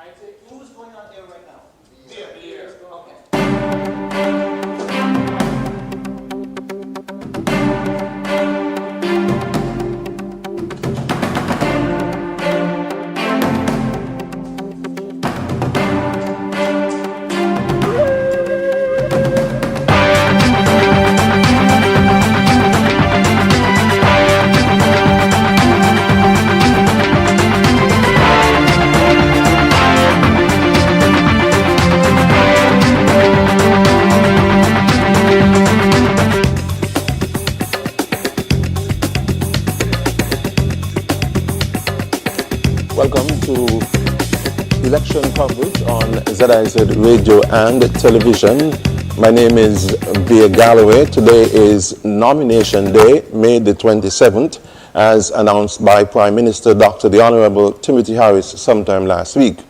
I take, who's going on air right now? Beer. Okay. Welcome to election coverage on ZIZ Radio and Television. My name is Beer Galloway. Today is nomination day, May the 27th, as announced by Prime Minister Dr. the Honorable Timothy Harris sometime last week.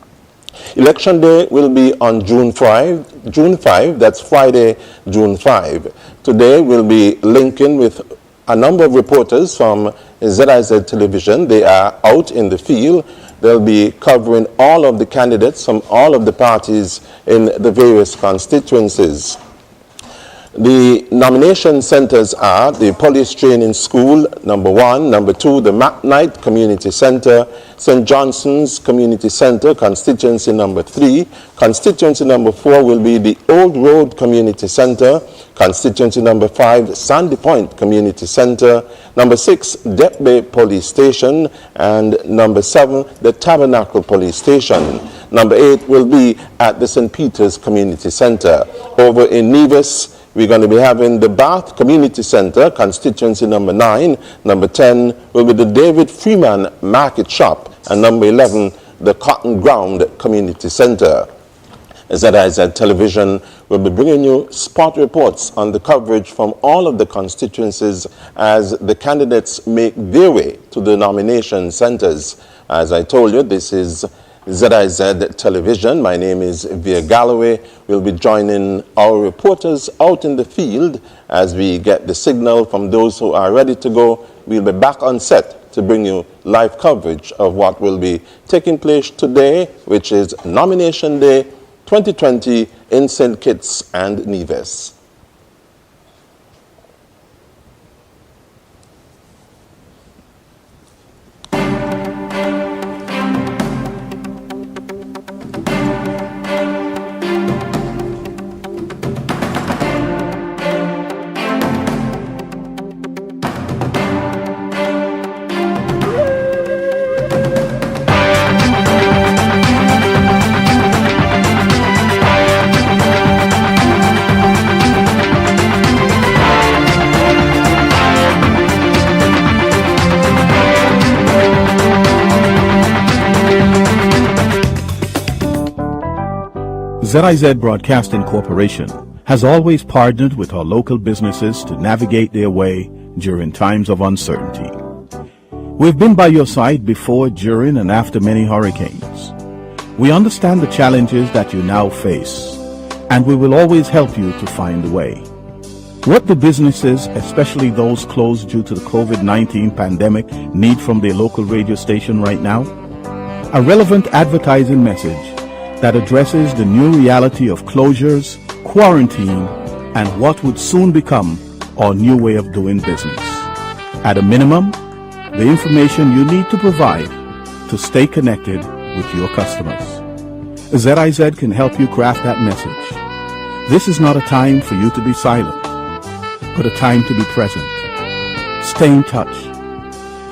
Election day will be on June 5, that's Friday, June 5. Today we'll be linking with a number of reporters from ZIZ Television. They are out in the field. They'll be covering all of the candidates from all of the parties in the various constituencies. The nomination centers are the Police Training School, number 1. Number 2, the McKnight Community Center, St. Johnson's Community Center, constituency number 3. Constituency number 4 will be the Old Road Community Center. Constituency number 5, Sandy Point Community Center. Number 6, Dep Bay Police Station. And number 7, the Tabernacle Police Station. Number 8 will be at the St. Peter's Community Center. Over in Nevis, we're going to be having the Bath Community Center, constituency number 9. Number 10 will be the David Freeman Market Shop. And number 11, the Cotton Ground Community Center. ZIZ Television will be bringing you spot reports on the coverage from all of the constituencies as the candidates make their way to the nomination centers. As I told you, this is ZIZ Television. My name is Veer Galloway. We'll be joining our reporters out in the field as we get the signal from those who are ready to go. We'll be back on set to bring you live coverage of what will be taking place today, which is Nomination Day 2020 in St. Kitts and Nevis. ZIZ Broadcasting Corporation has always partnered with our local businesses to navigate their way during times of uncertainty. We've been by your side before, during, and after many hurricanes. We understand the challenges that you now face, and we will always help you to find a way. What do businesses, especially those closed due to the COVID-19 pandemic, need from their local radio station right now? A relevant advertising message that addresses the new reality of closures, quarantine, and what would soon become our new way of doing business. At a minimum, the information you need to provide to stay connected with your customers. ZIZ can help you craft that message. This is not a time for you to be silent, but a time to be present. Stay in touch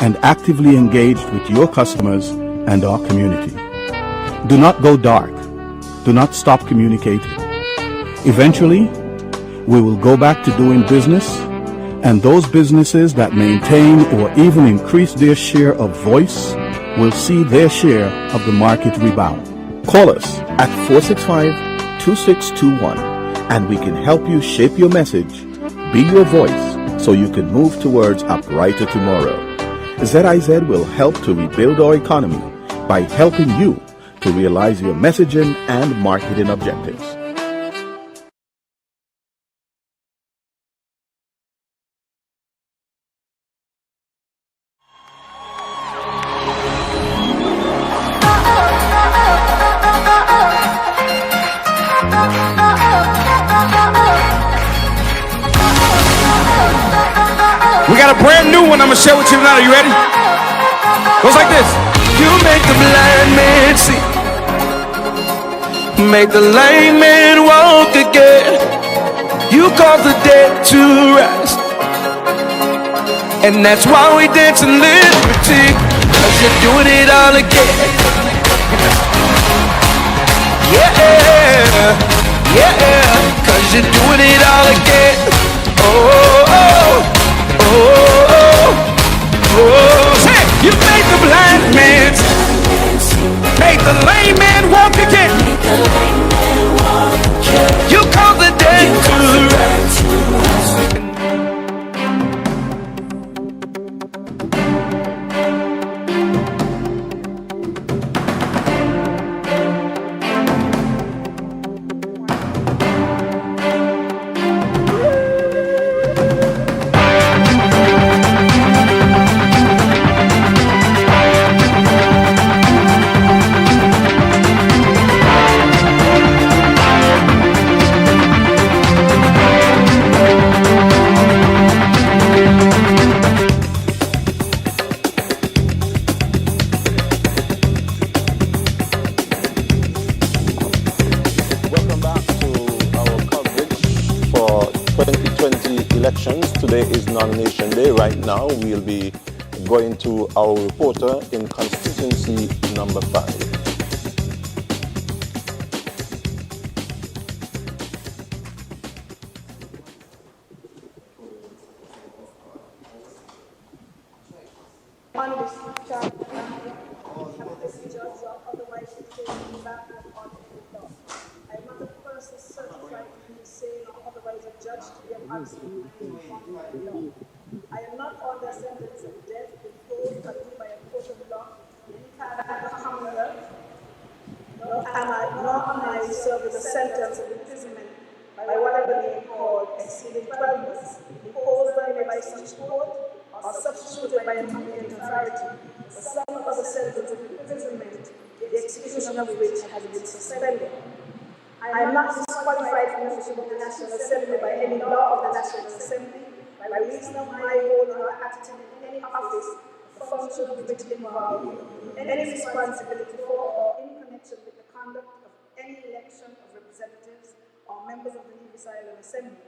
and actively engaged with your customers and our community. Do not go dark. Do not stop communicating. Eventually, we will go back to doing business, and those businesses that maintain or even increase their share of voice will see their share of the market rebound. Call us at 465-2621, and we can help you shape your message, be your voice, so you can move towards a brighter tomorrow. ZIZ will help to rebuild our economy by helping you to realize your messaging and marketing objectives. new one I'm gonna share with you tonight. Are you ready? Goes like this. You make the blind man see, make the lame man walk again. You cause the dead to rise, and that's why we dance in liberty, 'cause you're doing it all again. Yeah, yeah, 'cause you're doing it all again. Oh, oh, oh, oh, oh. Say, you made the blind man see, made the lame man walk again. You call the dead to rise. Welcome back to our coverage for 2020 elections. Today is nomination day. Right now, we'll be going to our reporter in constituency number 5. On this chart, this judge or otherwise dictating back on any law. I am not a person certified to be saying or otherwise a judge to be an absolute on the law. I am not under sentence of death imposed on me by a court of law, any kind of Commonwealth, nor am I serving a sentence of imprisonment by whatever name called exceeding 12 months, imposed on me by such court, or substituted by a competent authority, for some other sentence of imprisonment, the execution of which has been suspended. I am not disqualified from membership of the National Assembly by any law of the National Assembly, by reason of my holding or acting in any office, the function of which involve any responsibility for or in connection with the conduct of any election of representatives or members of the Nevis Island Assembly,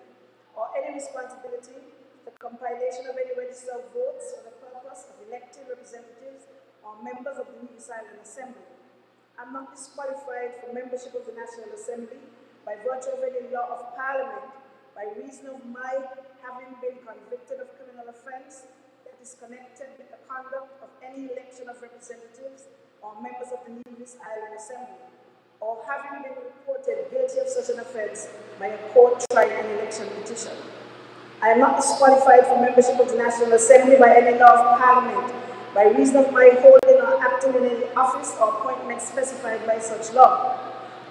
or any responsibility the compilation of any register of votes for the purpose of electing representatives or members of the Nevis Island Assembly. I am not disqualified from membership of the National Assembly by virtue of any law of Parliament by reason of my having been convicted of criminal offence that is connected with the conduct of any election of representatives or members of the Nevis Island Assembly, or having been reported guilty of such an offence by a court trying an election petition. I am not disqualified from membership of the National Assembly by any law of Parliament by reason of my holding or acting in any office or appointment specified by such law,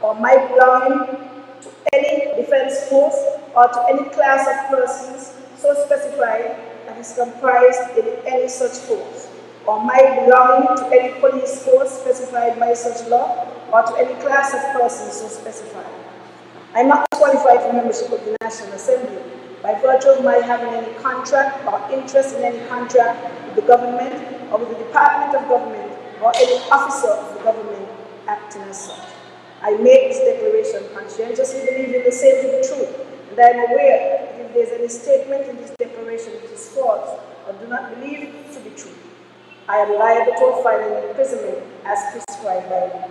or my belonging to any defence force or to any class of persons so specified that is comprised in any such force, or my belonging to any police force specified by such law or to any class of persons so specified. I am not disqualified from membership of the National Assembly by virtue of my having any contract or interest in any contract with the government or with the Department of Government or any officer of the government acting as such. I make this declaration conscientiously believing the same to be true, and I am aware that if there is any statement in this declaration which is false or do not believe to be true, I am liable to a fine and imprisonment as prescribed by law.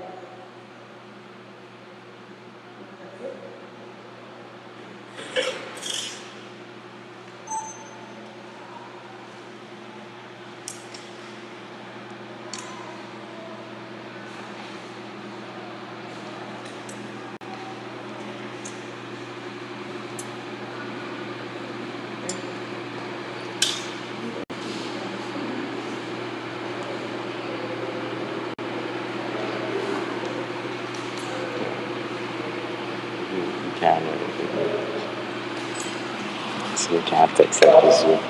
So we can have to accept the Zoom.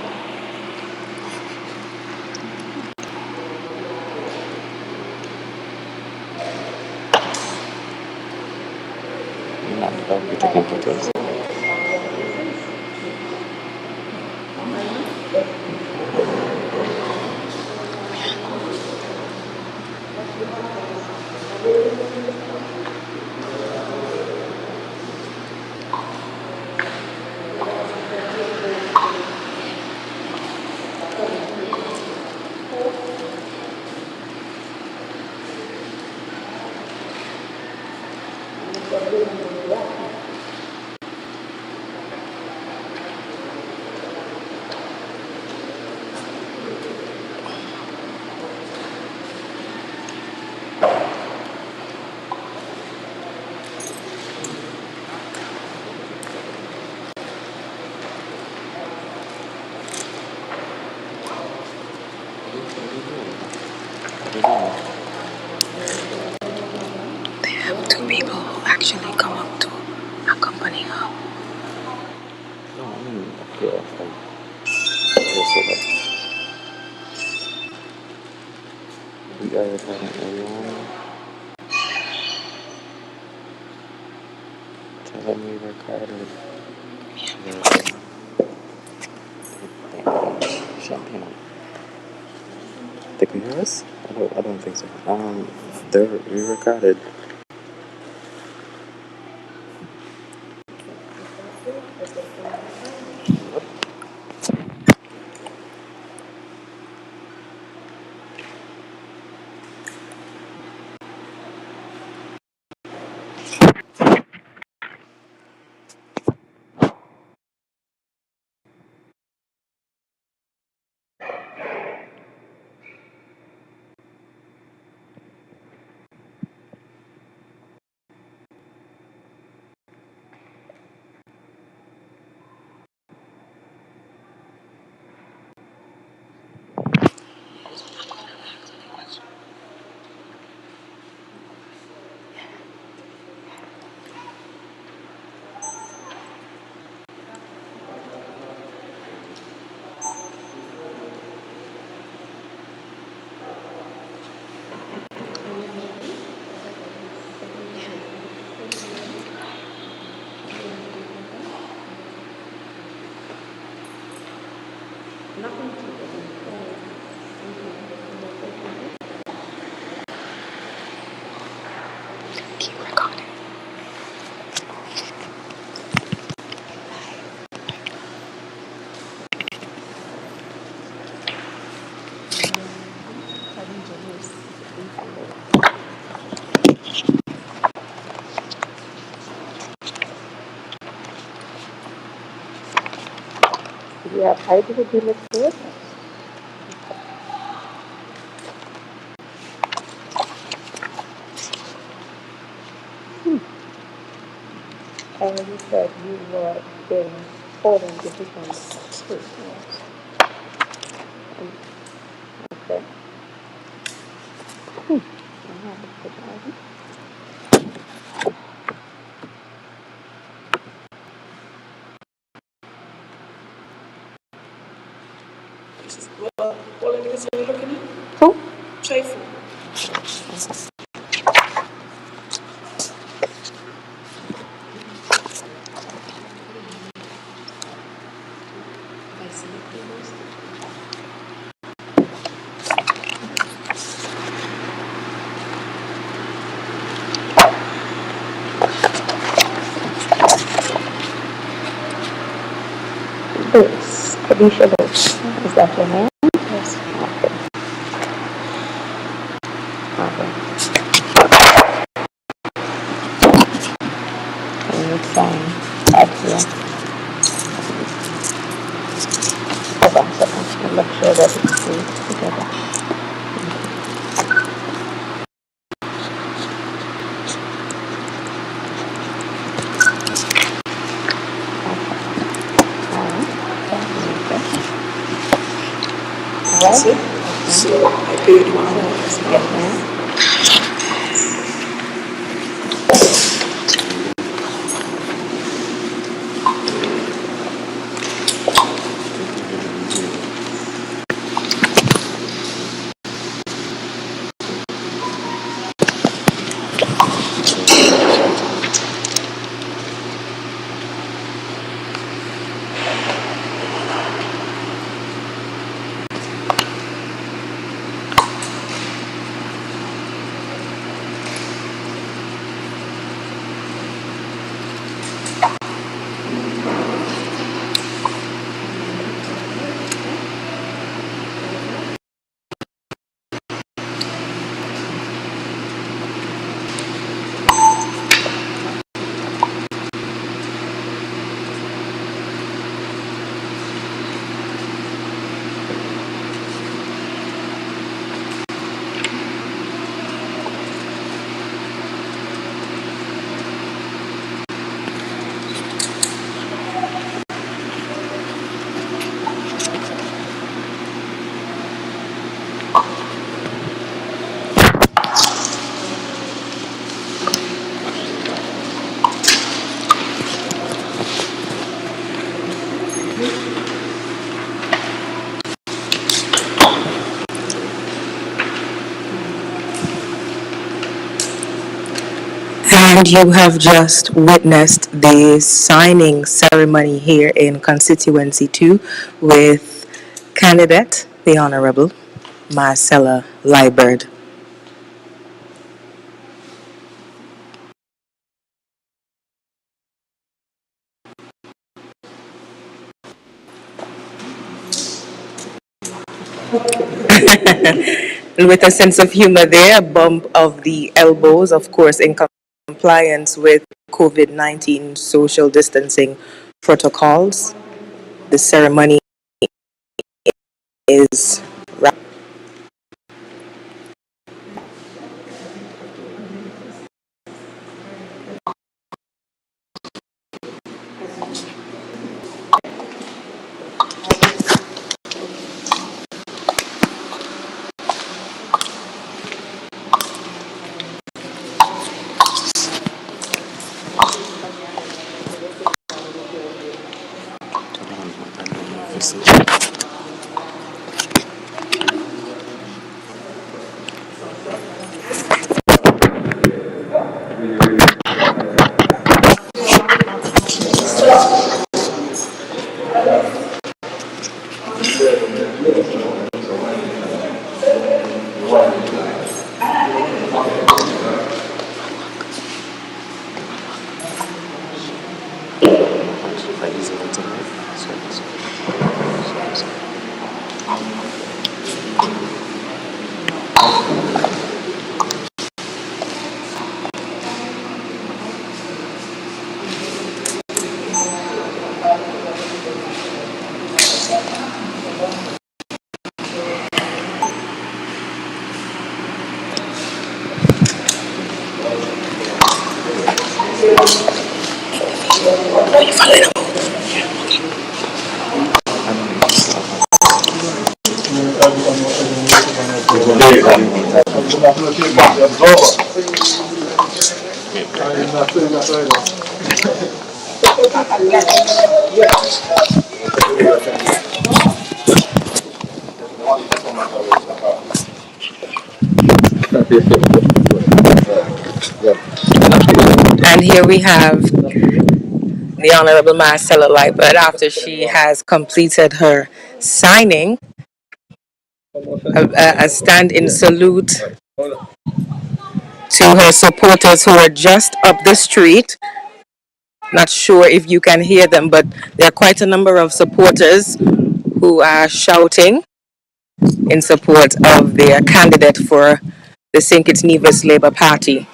Laptop with the computers. They have two people who actually come up to accompany her. No, I mean, yeah, we are recording everyone. Tell them we recorded the champagne. They can hear us? I don't think so. We recorded. Keep recording. Yeah, I did it in the theater. And you said you were in polling divisions too. Okay. What individual are you looking at? Who? Chafin. This. Kadisha Lewis. Is that your name? Yes. Okay. Okay. Can you sign up here? Hold on a second. I'll make sure that it's saved together. That's it. So I paid $1. Yes, ma'am. And you have just witnessed the signing ceremony here in Constituency 2 with candidate, the Honorable Marcella Liburd. With a sense of humor there, a bump of the elbows, of course, in compliance with COVID-19 social distancing protocols. The ceremony is And here we have the Honorable Marcella Liburd after she has completed her signing, a stand in salute to her supporters who are just up the street. Not sure if you can hear them, but there are quite a number of supporters who are shouting in support of their candidate for the St. Kitts Nevis Labour Party.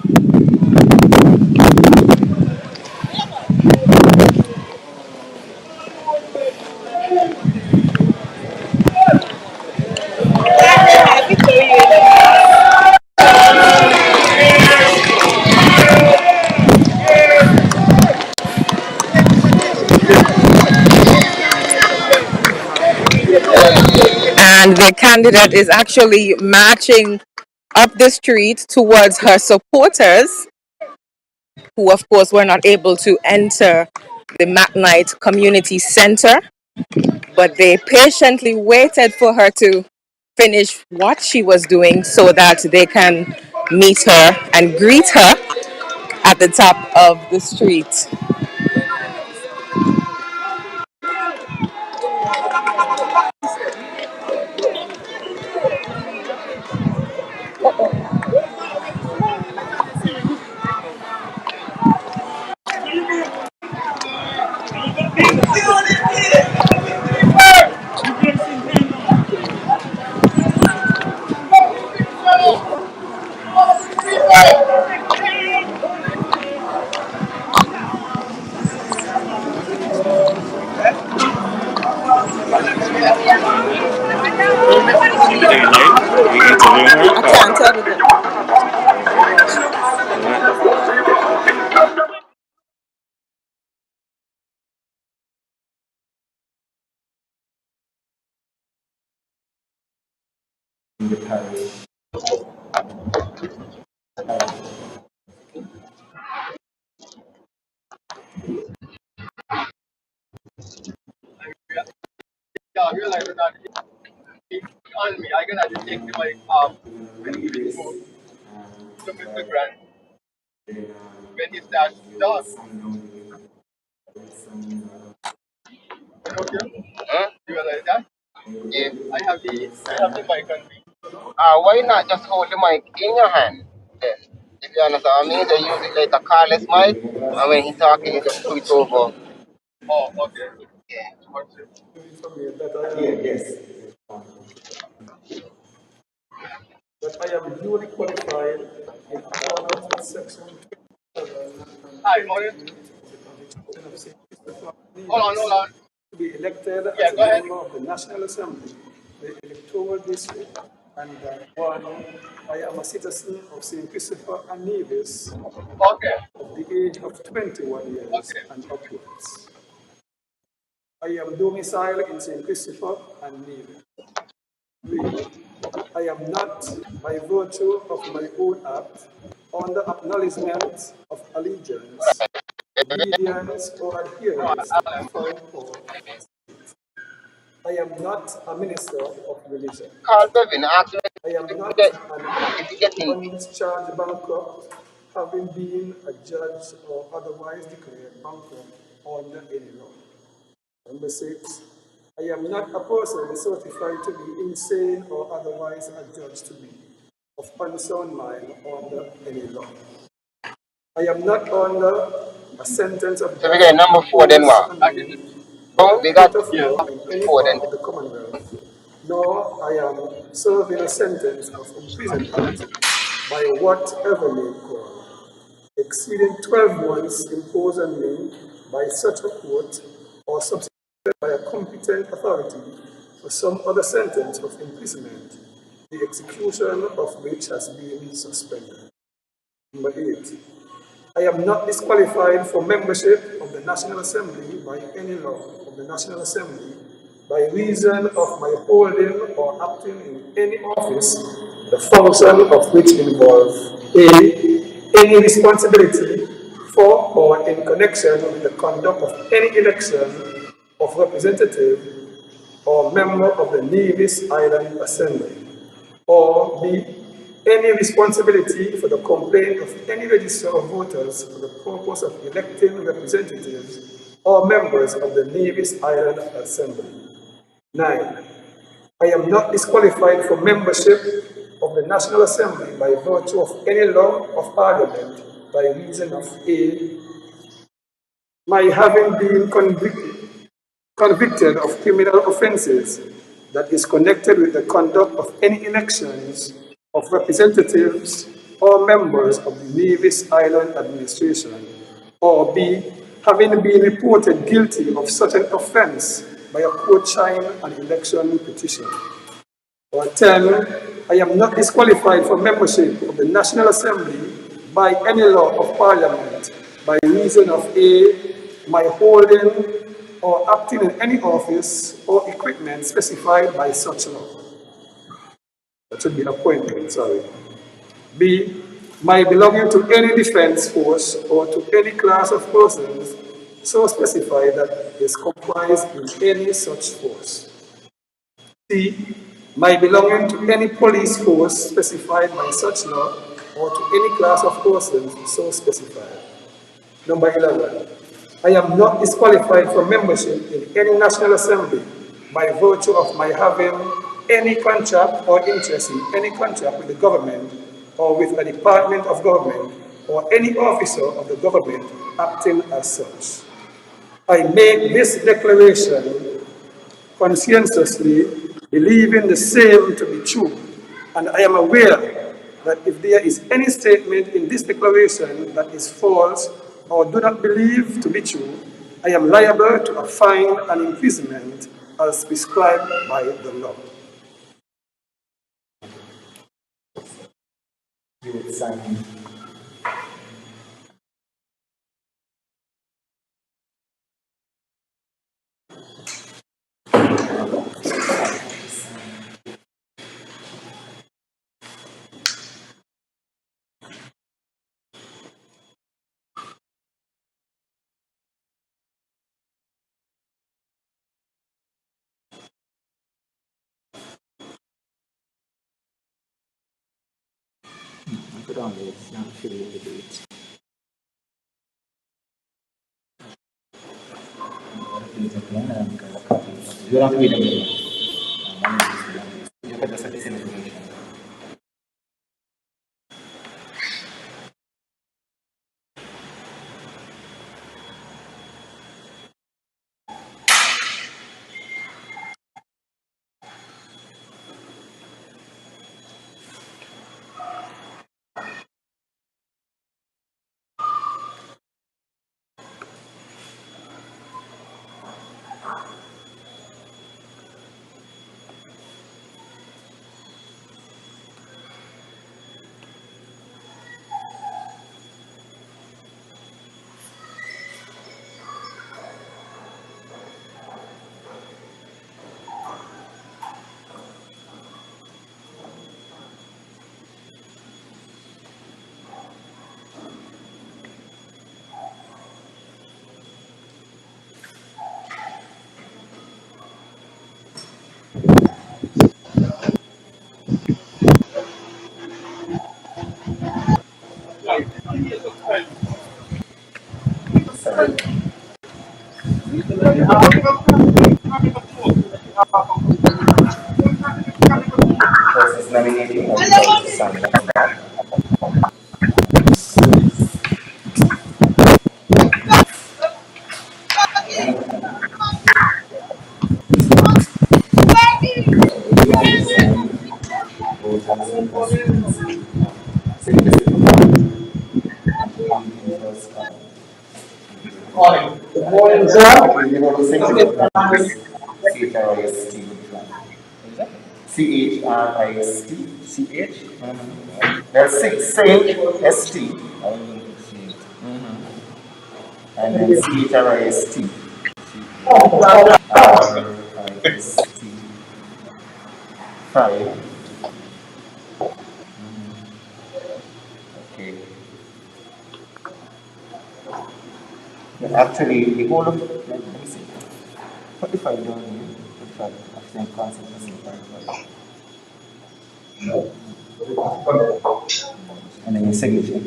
And the candidate is actually marching up the street towards her supporters, who of course were not able to enter the McKnight Community Center, but they patiently waited for her to finish what she was doing so that they can meet her and greet her at the top of the street. I can't tell you that. Yeah, I realize that if on me, I gonna take the mic to 50 grand. when you start talk. Huh? You like that? Yeah. I have the mic on me. Why not just hold the mic in your hand? Then, if you understand what I mean, they use it like a carless mic, and when he's talking, you just put it over. Oh, okay. Yeah. Yes. That I am duly qualified in accordance with Section 27 and 28 of the Constitution of St. Christopher Nevis to be elected as a member of the National Assembly, the electoral district, and that one, I am a citizen of St. Christopher and Nevis of the age of 21 years and upwards. I am domiciled in St. Christopher and Nevis. 3. I am not, by virtue of my own act, under acknowledgement of allegiance, obedience, or adherence to a foreign power. I am not a minister of religion. I am not an undischarged bankrupt, having been a judge or otherwise declared bankrupt under any law. Number 6, I am not a person certified to be insane or otherwise adjudged to be of unsound mind under any law. I am not under a sentence of death. So we got number 4 then what? We got in any part of the Commonwealth, nor I am serving a sentence of imprisonment by whatever name called, exceeding 12 months imposed on me by such a court or subsequent by a competent authority for some other sentence of imprisonment, the execution of which has been suspended. Number 8. I am not disqualified for membership of the National Assembly by any law of the National Assembly by reason of my holding or acting in any office, the function of which involves A. Any responsibility for or in connection with the conduct of any election of representative or member of the Nevis Island Assembly, or B. Any responsibility for the complaint of any register of voters for the purpose of electing representatives or members of the Nevis Island Assembly. 9. I am not disqualified for membership of the National Assembly by virtue of any law of Parliament by reason of A. My having been convicted of criminal offences that is connected with the conduct of any elections of representatives or members of the Nevis Island administration, or B. Having been reported guilty of such an offence by a court sign an election petition. Or 10. I am not disqualified for membership of the National Assembly by any law of Parliament by reason of A. My holding or acting in any office or equipment specified by such law. That should be appointment, sorry. B. My belonging to any defense force or to any class of persons so specified that is comprised in any such force. C. My belonging to any police force specified by such law or to any class of persons so specified. Number 11. I am not disqualified for membership in any National Assembly by virtue of my having any contract or interest in any contract with the government or with a department of government or any officer of the government acting as such. I make this declaration conscientiously, believing the same to be true, and I am aware that if there is any statement in this declaration that is false or do not believe to be true, I am liable to a fine and imprisonment as prescribed by the law. You would sign. Put on this, not fill the debate. future plan and kind of copy. You don't have to read everything. You can just set this information. First is nominating or without sign. Good morning, sir. CHRIST. CH? There's six. CHST. And then CHRIST. RIST. 5. Okay. Actually, the whole of, let me see. 45 down here. 45. I think concept is 45. And then your signature.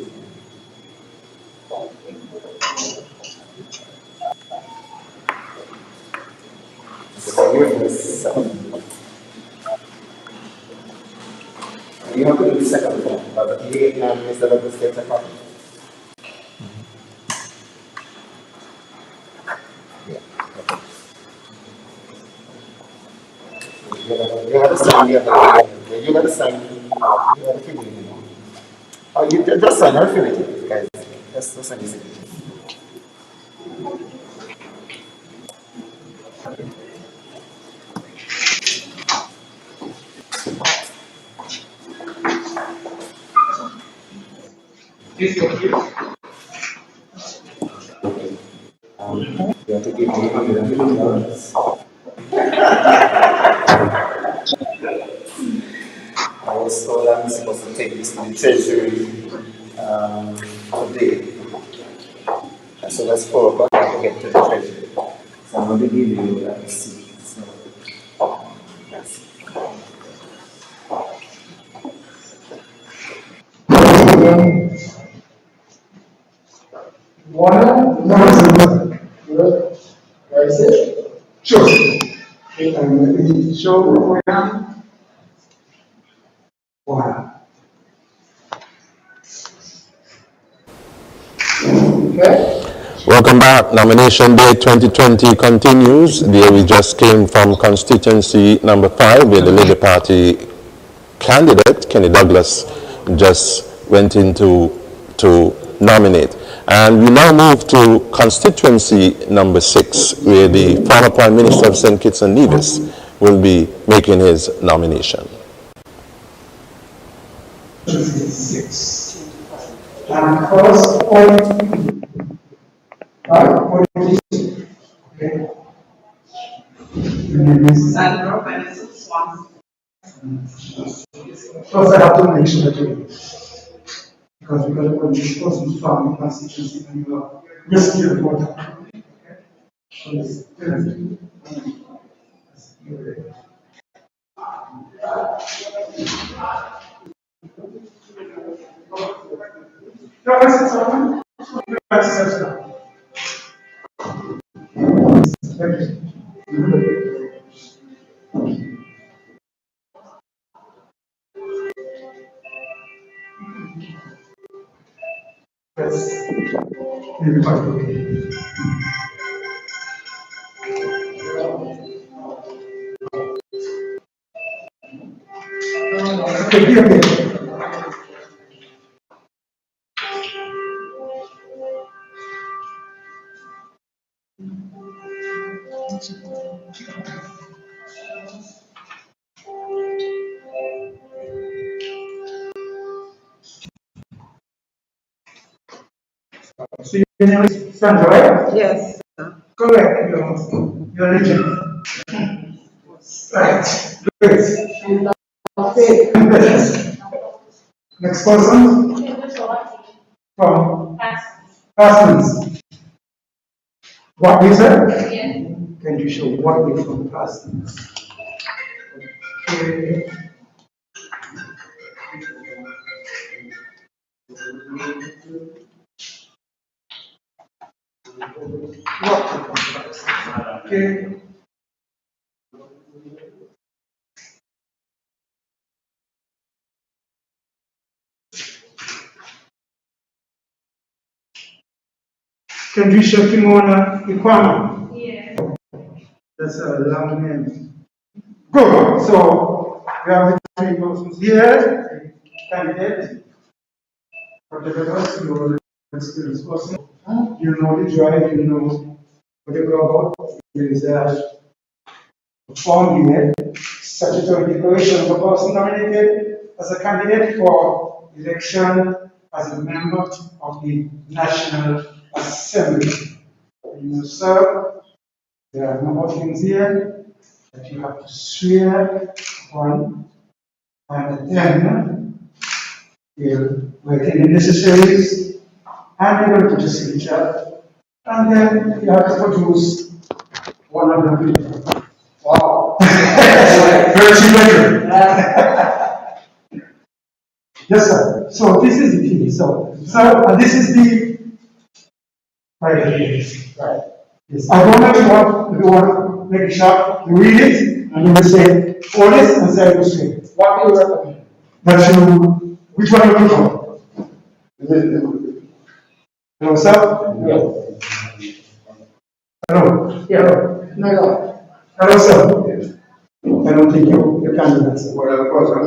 You have to do the second form, but he Mr. Douglas gets a copy. Yeah. Okay. You have to sign the other. You got to sign. You got to fill it. Oh, you just sign or fill it, guys. Just sign the signature. You have to give me $100. I was told I'm supposed to take this to the treasury today. So that's 4 o'clock. I have to get to the treasury. So I'm going to give you a receipt. Welcome back. Nomination Day 2020 continues. There we just came from constituency number 5, where the Labour Party candidate, Kenny Douglas, just went into to nominate. And we now move to constituency number 6, where the former Prime Minister of St. Kitts and Nevis will be making his nomination. 6. And first point. Okay. Sandra Benson Swanson. First, I have to mention that because we're going to discuss this family constituency and you are risking the water. Okay? So it's Everybody okay? Okay, be okay. So your name is Sandra, right? Yes. Correct. Your religion. Right. Great. Okay. Next person from Parsons. What is it? Yes. Can you show what way from Parsons? Okay. Okay. Can you show Kimona Ikwama? Yes. That's a long name. Good. So we have the three persons here. Candidate. For the rest, you are an experienced person. You know the drive, you know what they go about. There is a form here, statutory declaration of a person nominated as a candidate for election as a member of the National Assembly. You know, sir, there are a number of things here that you have to swear upon, and then you'll work in the necessaries, and you're going to put your signature, and then you have to produce one of the people. Wow. Very cheap. Yes, sir. So this is the key. So this is the right. Right. Yes. I don't know if you want to make it sharp, you read it, and you will say, all this, and say, you say. What do you recommend? That you, which one are you looking for? Hello, sir? Yes. Hello? Yeah. No. Hello, sir? I don't think you can do that. Well, of course, no, you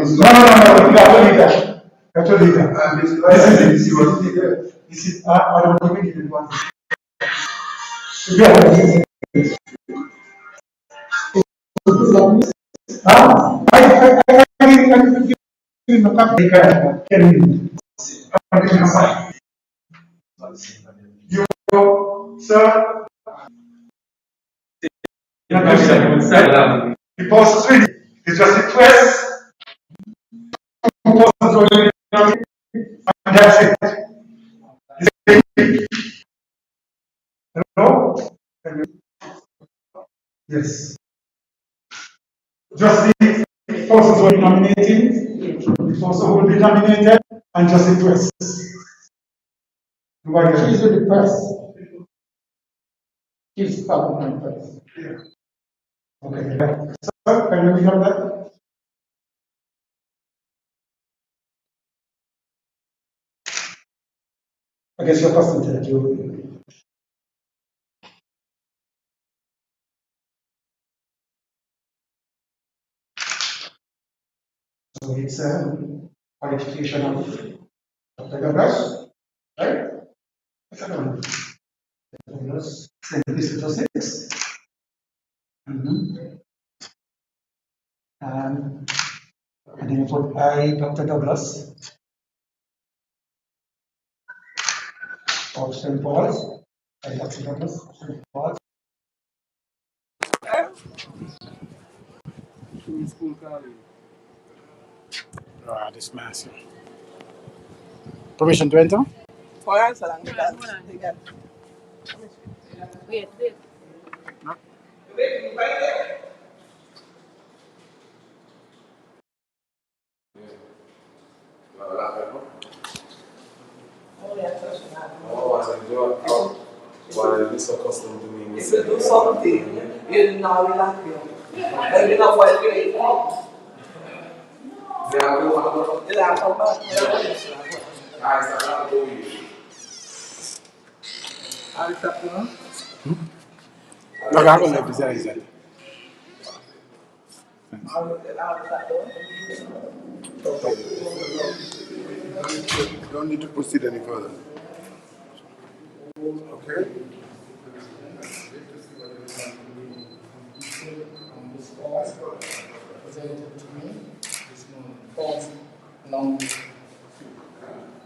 have to leave that. You have to leave that. This is it. This is, I don't think you want it. Yeah. I give him a copy. You go, sir. The post is ready. It's just a request. And that's it. Hello? Yes. Just the persons who are nominating, the person who will be nominated, and just the press. She's with the press. She's part of my press. Yeah. Okay. Sir, can you become that? I guess you're accustomed to that. So it's a qualification of Dr. Douglas, right? Douglas, this to 6. And then you put I, Dr. Douglas, of St. Paul's, I, Dr. Douglas, St. Paul's. This massive. Permission to enter? Wait. If you do something, you now will have you. And you know what you eat. I'll tap now. No, I'm going to leave this. I'll tap now. You don't need to proceed any further. Okay?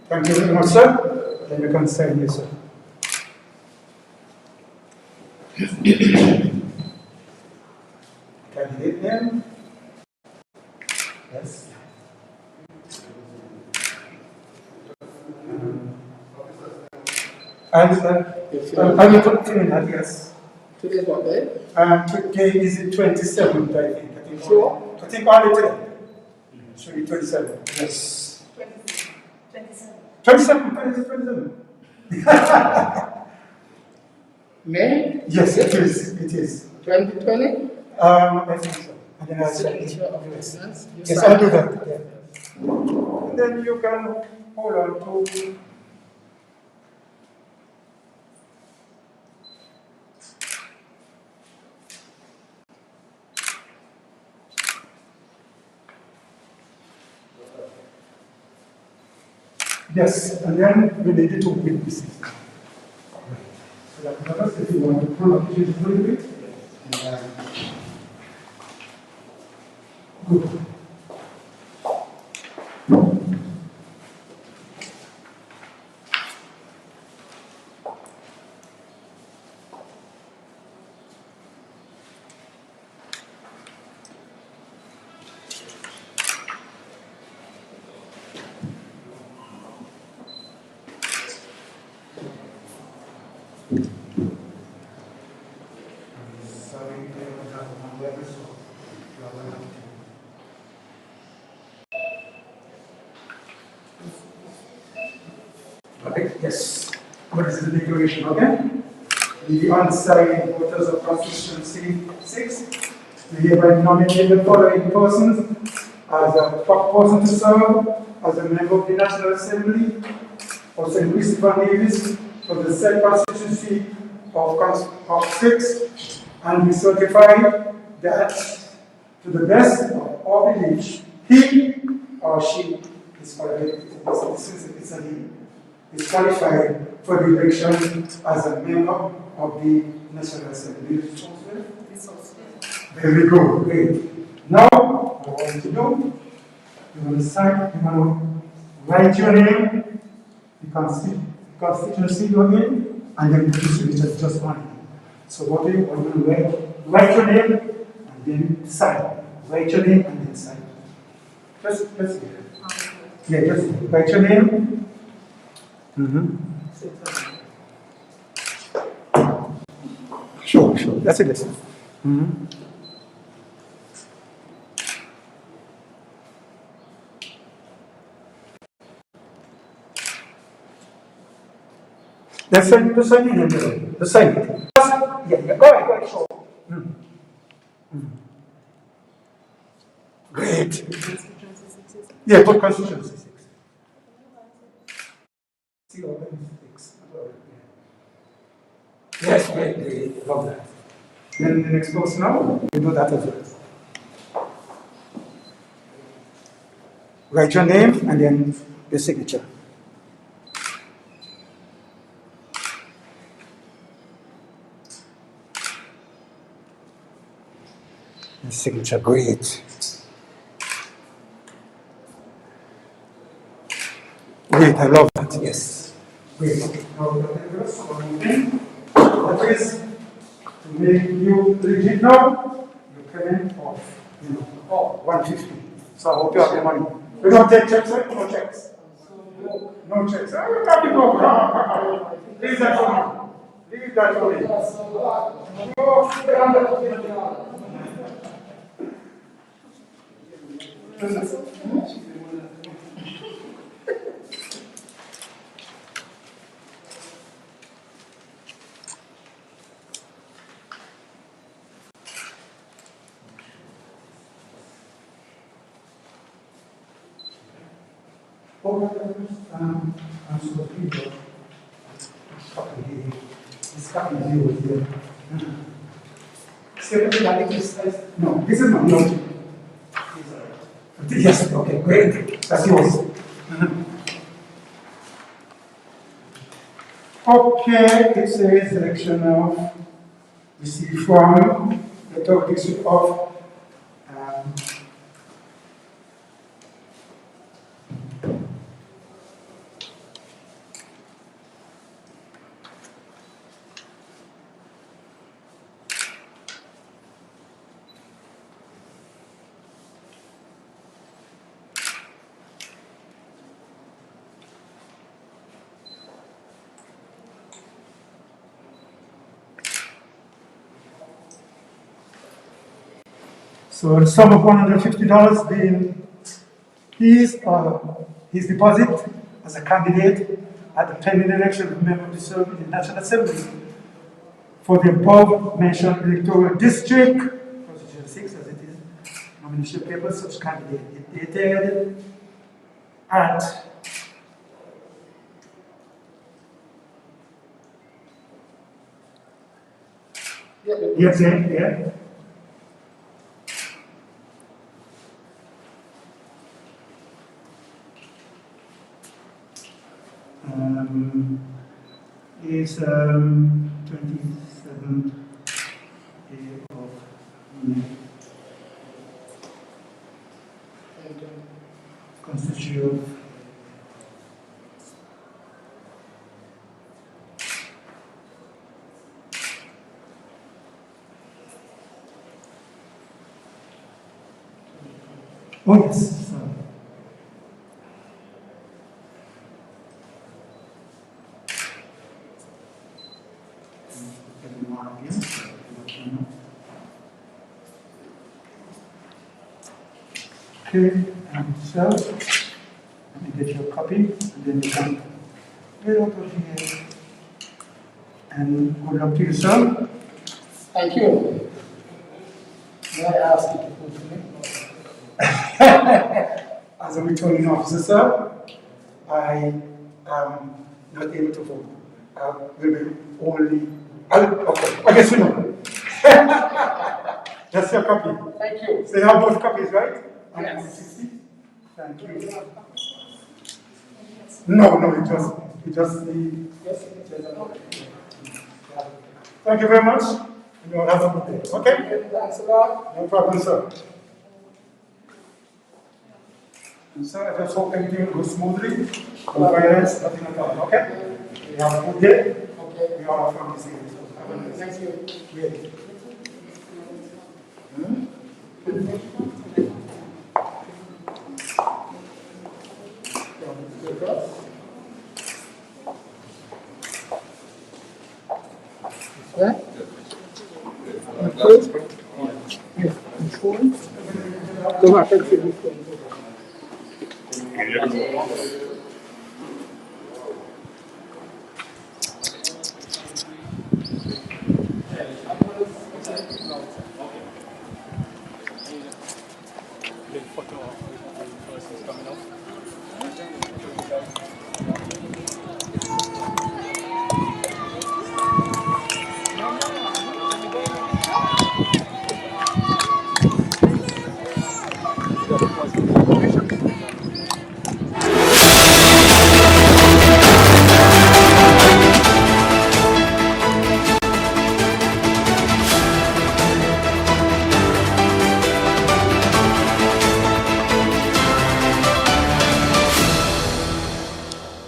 Thank you very much, sir. Then you can sign here, sir. Candidate name. Yes. I will put in that, yes. Today's what day? Today is the 27th, I think. Sure. I think only today. Should be 27. Yes. 27. May? Yes, it is. 2020? I think so. And then I'll Signature of listeners. Yes, I'll do that. Yeah. And then you can hold on to. Yes, and then we need two witnesses. So that matters if you want to pull up just a little bit. Good. Right, yes. What is the declaration, okay? The unsigned voters of constituency 6, we hereby nominate the following persons as a person to serve as a member of the National Assembly of St. Christopher Davis for the said constituency of 6, and we certify that to the best of our belief, he or she is qualified. It's a he. Is qualified for the election as a member of the National Assembly. Very good. Great. Now, what I want you to do, you're going to sign, you're going to write your name, the constituency you're in, and then put your signature just one. So what do you want to write your name and then sign. Write your name and then sign. Just write your name. Sure. That's it. That's the sign. The sign. Yeah, go ahead, sure. Great. Yeah, put constituency 6. Yes, great. Love that. Then the next person now, we do that as well. Write your name and then your signature. Your signature, great. Great, I love that, yes. Great. Now, that is to make you legit now, your payment of 150. So I hope you have your money. We don't take checks, right? No checks. No checks. You got to go. Leave that for me. Leave that for me. This copy is yours here. Secondly, I think no, this is not yours. Yes, okay, great. That's yours. Okay, it's a selection of received from the Third District of so the sum of $150 being his deposit as a candidate at the pending election of a member of the National Assembly for the above mentioned electoral district, Constitution 6 as it is, nomination paper, such candidate is dated at yeah. Is 27th of May. Constitution. Oh yes. Sorry. Okay, and so let me get your copy, and then you can get over here and hold up to yourself. Thank you. May I ask you to put to me? As a returning officer, sir, I am not able to vote. I will be only. Okay, I guess you know. That's your copy. Thank you. So you have both copies, right? Yes. Thank you. No, it just the. Yes. Thank you very much. You all have a good day. Okay? Thanks a lot. No problem, sir. And sir, I just hope everything will go smoothly. No violence, nothing at all. Okay? You have a good day. Okay. We all are from this area. Thank you. Great. Yeah? Insurance? Don't have to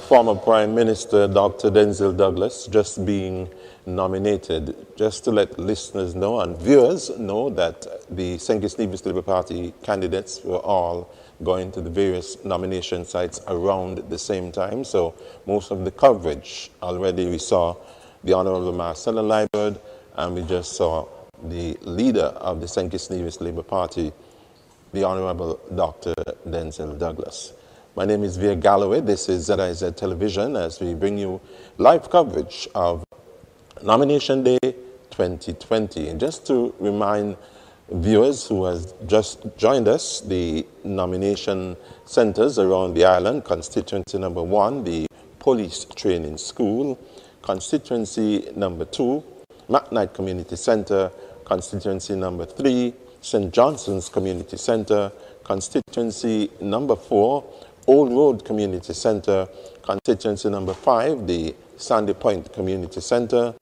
Former Prime Minister Dr. Denzel Douglas just being nominated. Just to let listeners know and viewers know that the St. Kitts Nevis Labour Party candidates were all going to the various nomination sites around the same time. So most of the coverage already we saw the Honorable Marcella Liburd, and we just saw the leader of the St. Kitts Nevis Labour Party, the Honorable Dr. Denzel Douglas. My name is Veer Galloway. This is ZIZ Television as we bring you live coverage of Nomination Day 2020. And just to remind viewers who has just joined us, the nomination centers around the island, constituency number 1, the Police Training School, constituency number 2, McKnight Community Center, constituency number 3, St. Johnson's Community Center, constituency number 4, Old Road Community Center, constituency number 5, the Sandy Point Community Center.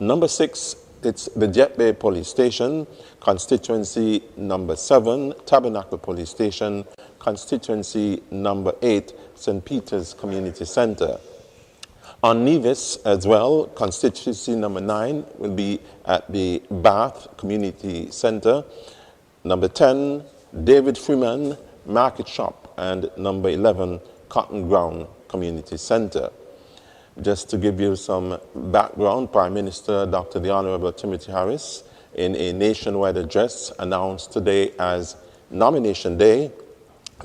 Number 6, it's the Jet Bay Police Station, constituency number 7, Tabernacle Police Station, constituency number 8, St. Peter's Community Center. On Nevis as well, constituency number 9 will be at the Bath Community Center. Number 10, David Freeman Market Shop, and number 11, Cotton Ground Community Center. Just to give you some background, Prime Minister Dr. the Honorable Timothy Harris, in a nationwide address, announced today as Nomination Day,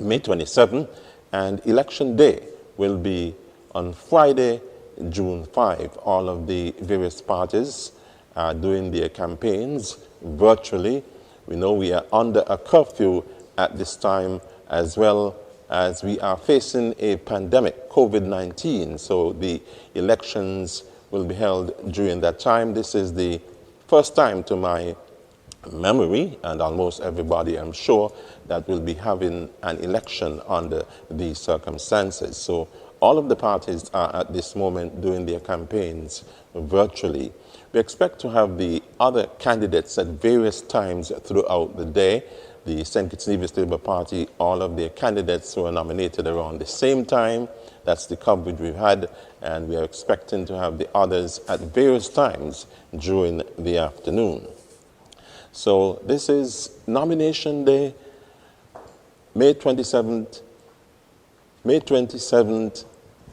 May 27, and Election Day will be on Friday, June 5. All of the various parties are doing their campaigns virtually. We know we are under a curfew at this time, as well as we are facing a pandemic, COVID-19, so the elections will be held during that time. This is the first time to my memory, and almost everybody, I'm sure, that will be having an election under these circumstances. So all of the parties are at this moment doing their campaigns virtually. We expect to have the other candidates at various times throughout the day. The St. Kitts Nevis Labour Party, all of their candidates were nominated around the same time. That's the coverage we've had, and we are expecting to have the others at various times during the afternoon. So this is Nomination Day, May 27th,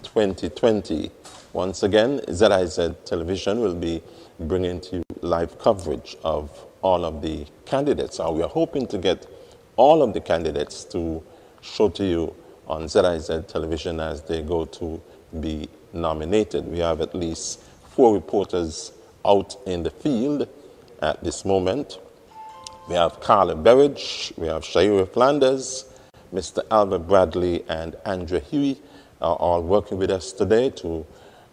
2020. Once again, ZIZ Television will be bringing to you live coverage of all of the candidates. We are hoping to get all of the candidates to show to you on ZIZ Television as they go to be nominated. We have at least 4 reporters out in the field at this moment. We have Carla Berridge, we have Shaira Flanders, Mr. Albert Bradley, and Andrea Huey are all working with us today to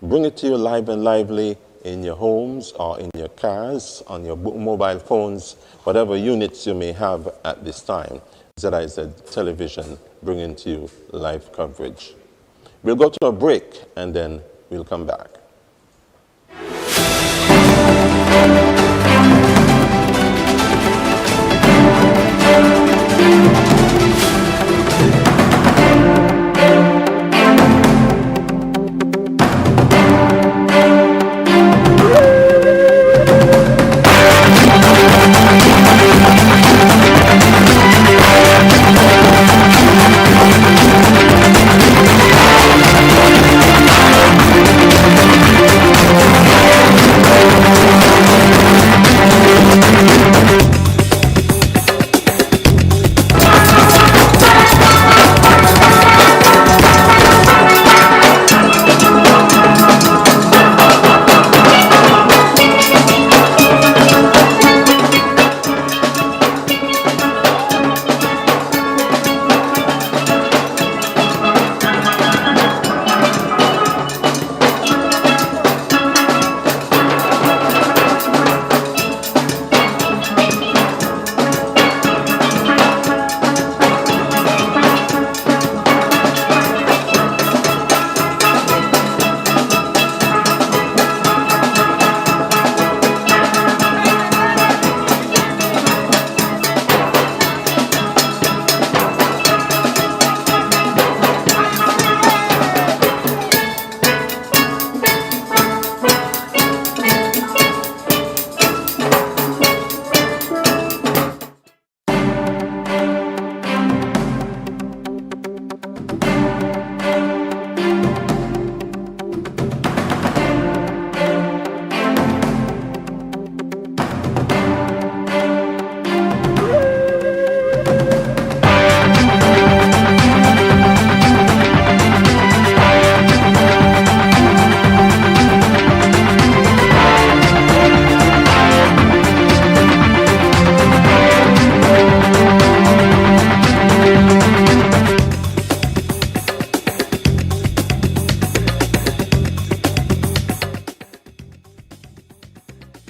bring it to you live and lively in your homes or in your cars, on your mobile phones, whatever units you may have at this time. ZIZ Television bringing to you live coverage. We'll go to a break and then we'll come back.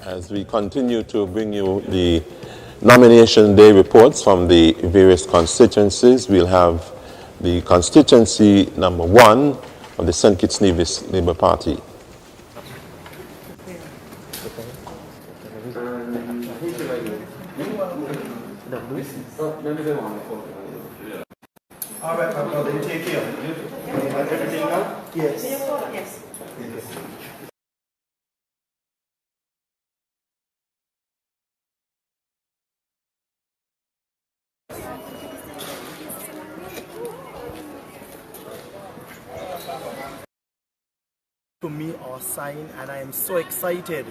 As we continue to bring you the nomination day reports from the various constituencies, we'll have the constituency number 1 of the St. Kitts Nevis Labour Party. All right, my brother, you take care. You have everything now? Yes. Yes. To me or sign, and I am so excited.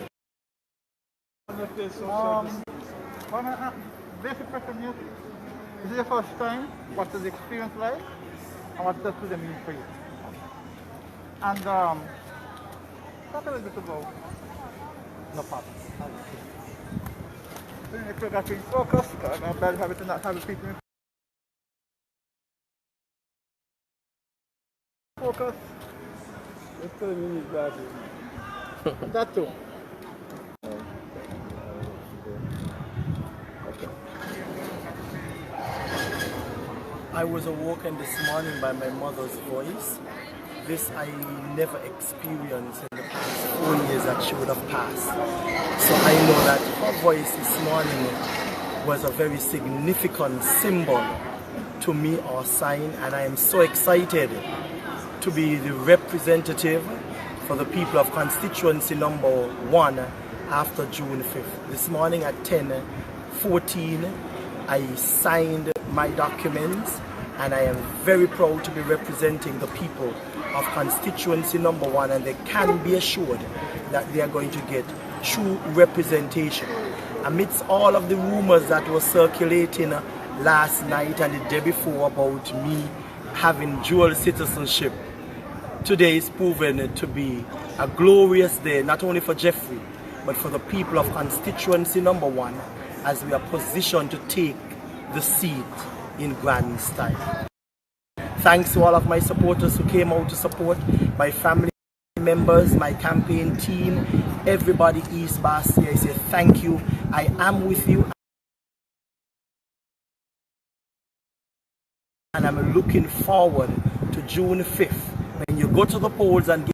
Basic question is this your first time? What is the experience like? And what does it mean for you? And talk a little bit about no problem. If you got to focus, I'm bad habit to not have people in focus. It's going to be bad. That too. I was awoken this morning by my mother's voice. This I never experienced in the past 4 years that she would have passed. So I know that her voice this morning was a very significant symbol to me or sign, and I am so excited to be the representative for the people of constituency number 1 after June 5th. This morning at 10:14, I signed my documents, and I am very proud to be representing the people of constituency number 1, and they can be assured that they are going to get true representation. Amidst all of the rumors that were circulating last night and the day before about me having dual citizenship, today is proven to be a glorious day, not only for Jeffrey, but for the people of constituency number 1, as we are positioned to take the seat in grand style. Thanks to all of my supporters who came out to support, my family members, my campaign team, everybody East Basti. I say thank you. I am with you, and I'm looking forward to June 5th when you go to the polls and give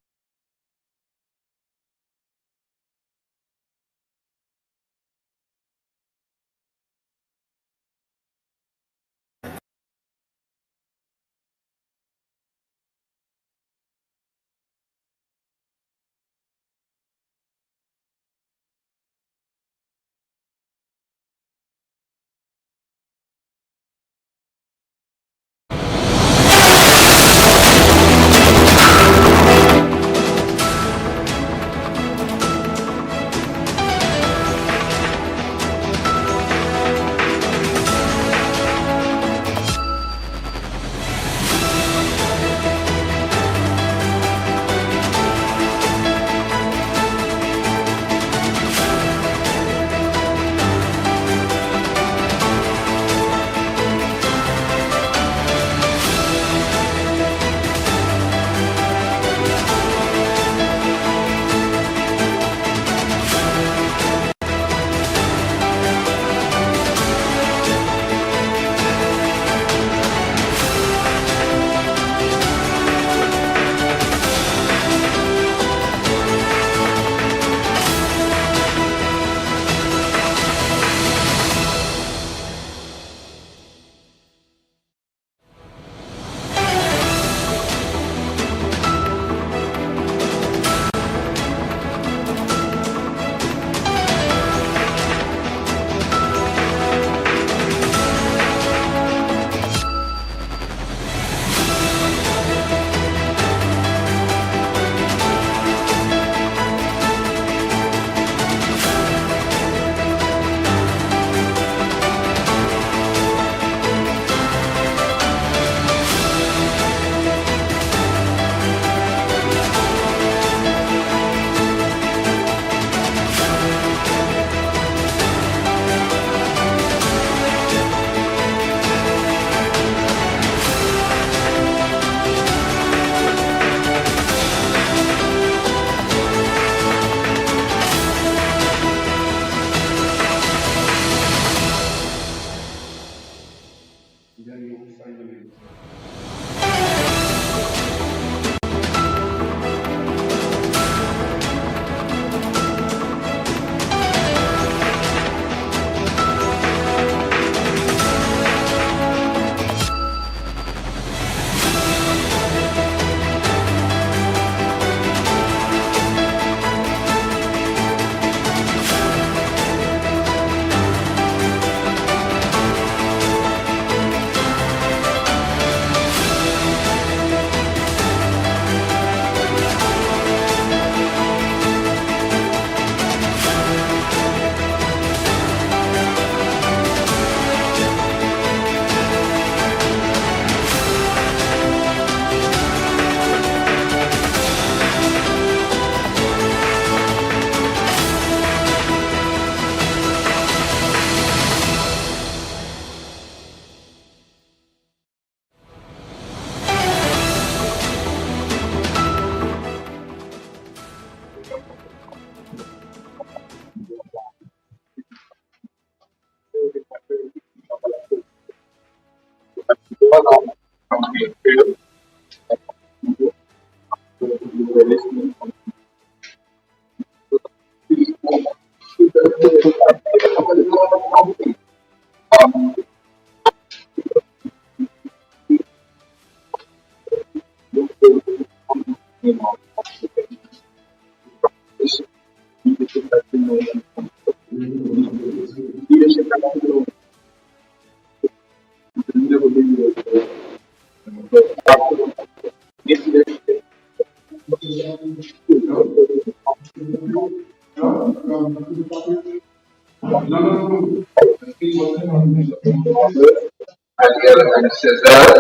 And Cesar,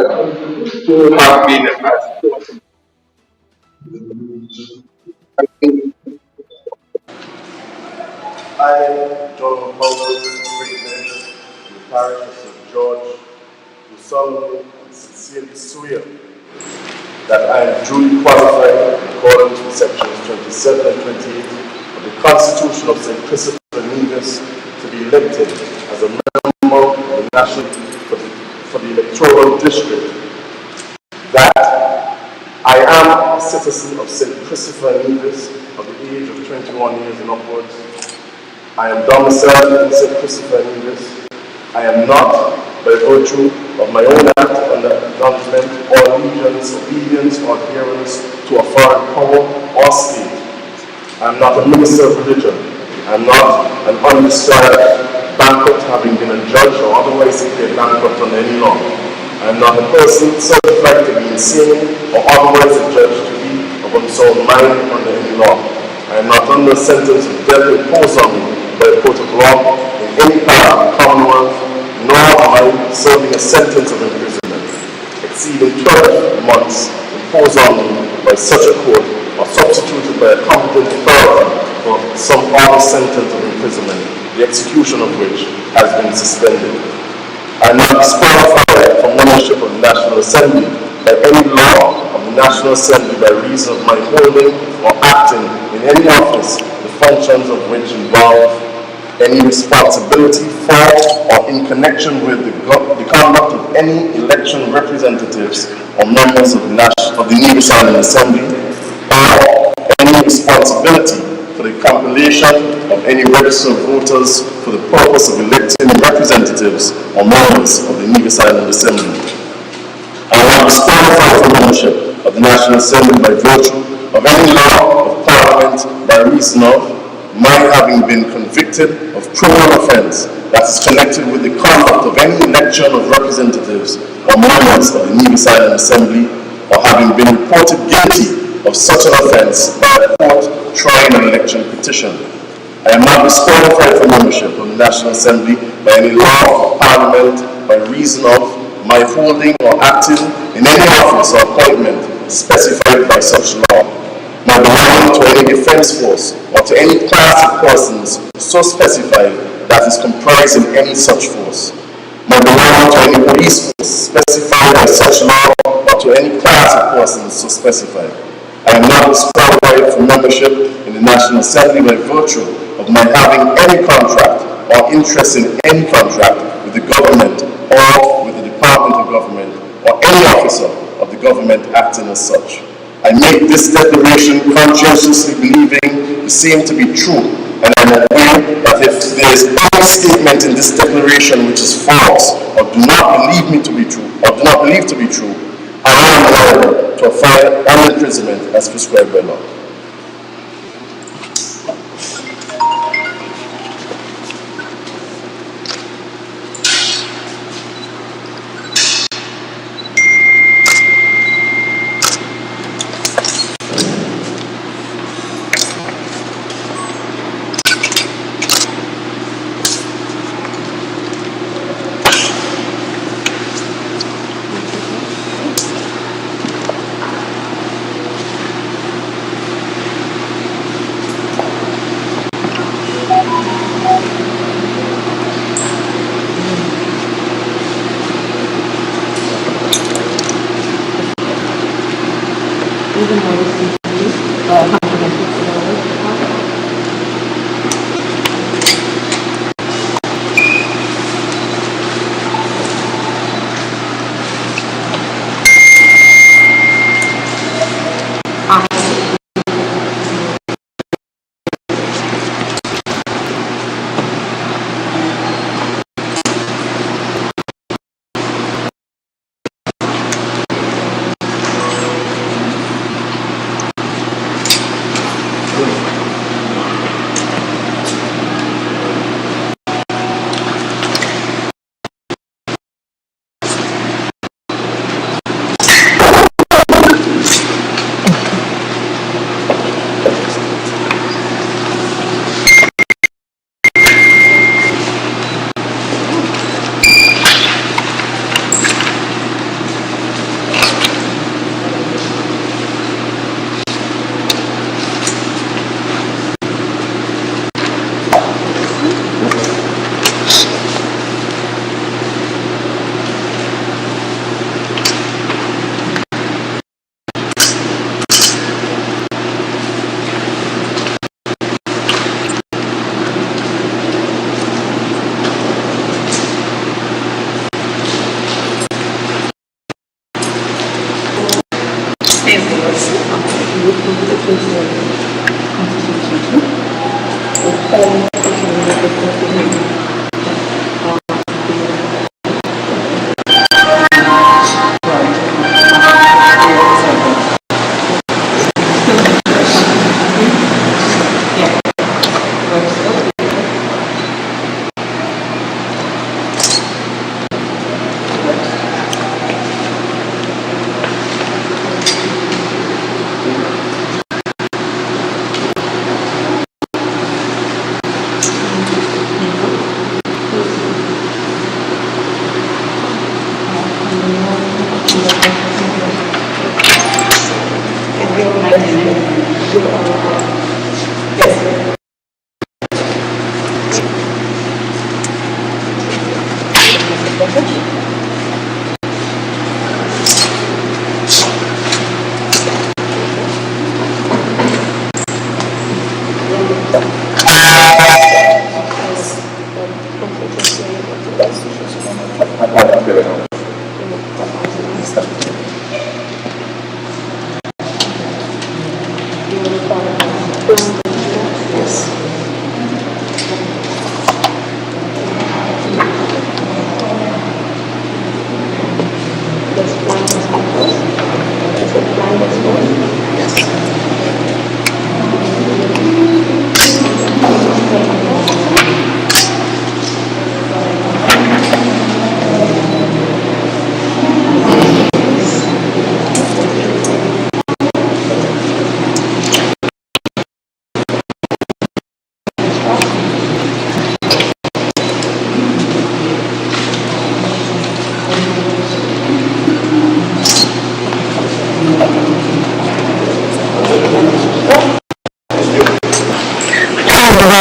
who have been asked. I, John Powell, Witness, the parish of St. George, do solemnly and sincerely swear that I am duly qualified according to sections 27 and 28 of the Constitution of St. Christopher Nevis to be elected as a member of the National for the electoral district, that I am a citizen of St. Christopher Nevis of the age of 21 years and upwards. I am domiciled in St. Christopher Nevis. I am not, by virtue of my own act, under acknowledgement or allegiance, obedience, or adherence to a foreign power or state. I am not a minister of religion. I am not an undischarged bankrupt, having been adjudged or otherwise declared bankrupt under any law. I am not a person certified to be insane or otherwise adjudged to be of unsound mind under any law. I am not under a sentence of death imposed on me by a court of law in any part of the Commonwealth, nor am I serving a sentence of imprisonment exceeding 12 months imposed on me by such a court or substituted by a competent authority for some other sentence of imprisonment, the execution of which has been suspended. I am not disqualified from membership of the National Assembly by any law of the National Assembly by reason of my holding or acting in any office, the functions of which involve any responsibility for or in connection with the conduct of any election representatives or members of the Nevis Island Assembly, or any responsibility for the compilation of any register of voters for the purpose of electing representatives or members of the Nevis Island Assembly. I am not disqualified from membership of the National Assembly by virtue of any law of Parliament by reason of my having been convicted of criminal offence that is connected with the conduct of any election of representatives or members of the Nevis Island Assembly, or having been reported guilty of such an offence by a court trying an election petition. I am not disqualified from membership of the National Assembly by any law of Parliament by reason of my holding or acting in any office or appointment specified by such law, my belonging to any defence force or to any class of persons so specified that is comprised in any such force, my belonging to any police force specified by such law or to any class of persons so specified. I am not disqualified from membership in the National Assembly by virtue of my having any contract or interest in any contract with the government or with the Department of Government or any officer of the government acting as such. I make this declaration conscientiously believing the same to be true, and I am aware that if there is any statement in this declaration which is false or do not believe to be true, I am liable to a fine and imprisonment as prescribed by law.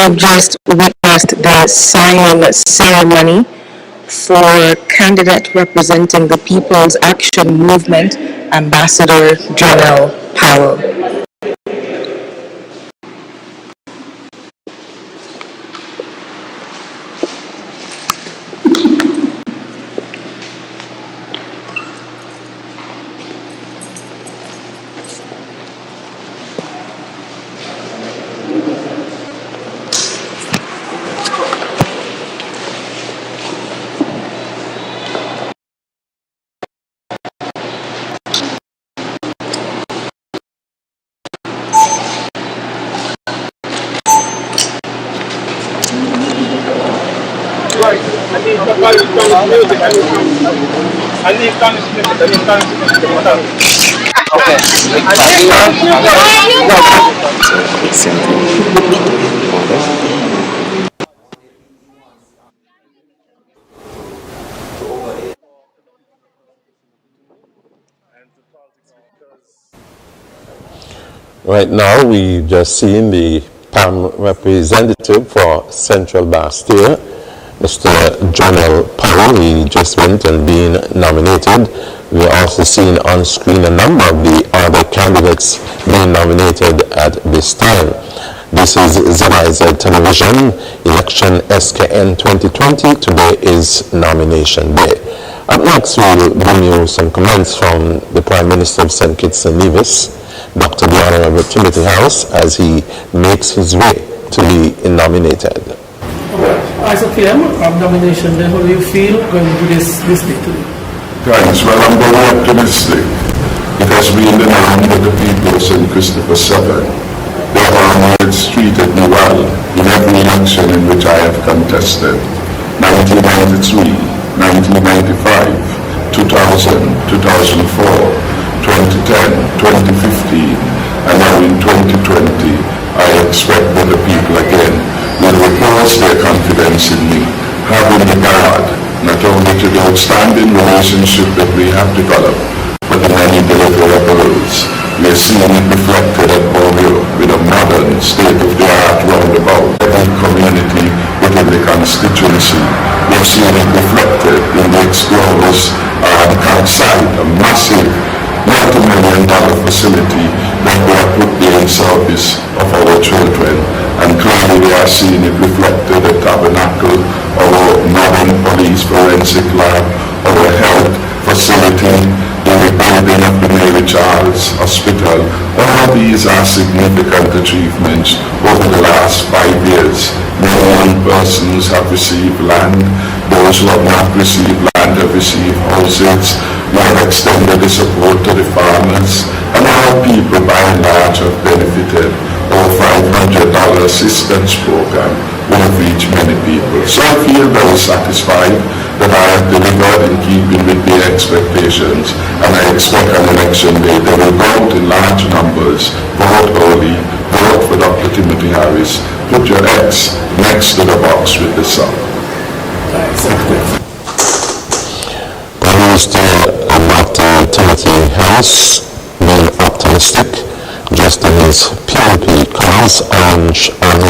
have just witnessed the sign ceremony for candidate representing the People's Action Movement, Ambassador Janelle Powell. Right now, we've just seen the PAM representative for Central Bastille, Mr. Janelle Powell. He just went and been nominated. We're also seeing on screen a number of the other candidates being nominated at this time. This is ZIZ Television, Election SKN 2020. Today is nomination day. Up next, we'll bring you some comments from the Prime Minister of St. Kitts and Nevis, Dr. the Honorable Timothy House, as he makes his way to be nominated. As a PM of nomination, then how do you feel going to this day today? Thanks. Well, I'm very optimistic. It has been the norm that the people of St. Christopher Southern, their honors treated me well in every election in which I have contested. 1993, 1995, 2000, 2004. 2010, 2015, and now in 2020, I expect that the people again will repose their confidence in me, having regard not only to the outstanding relationship that we have developed, but the many deliverables. We are seeing it reflected at Borio with a modern, state-of-the-art roundabout. Every community within the constituency, we are seeing it reflected in the Explorers site, a massive multi-million-dollar facility that we have put there in service of our children, and clearly they are seeing it reflected at Tabernacle, our modern police forensic lab, our health facility, the rebuilding of the Mary Charles Hospital. All these are significant achievements over the last 5 years persons have received land. Those who have not received land have received houses. We have extended the support to the farmers, and all people by and large have benefited. Our $500 assistance program will have reached many people. So I feel very satisfied that I have delivered in keeping with their expectations, and I expect on election day they will go out in large numbers, vote early, vote for Dr. Timothy Harris. Put your X next to the box with the sum. Prime Minister Dr. Timothy Harris being optimistic just in his PNP cause on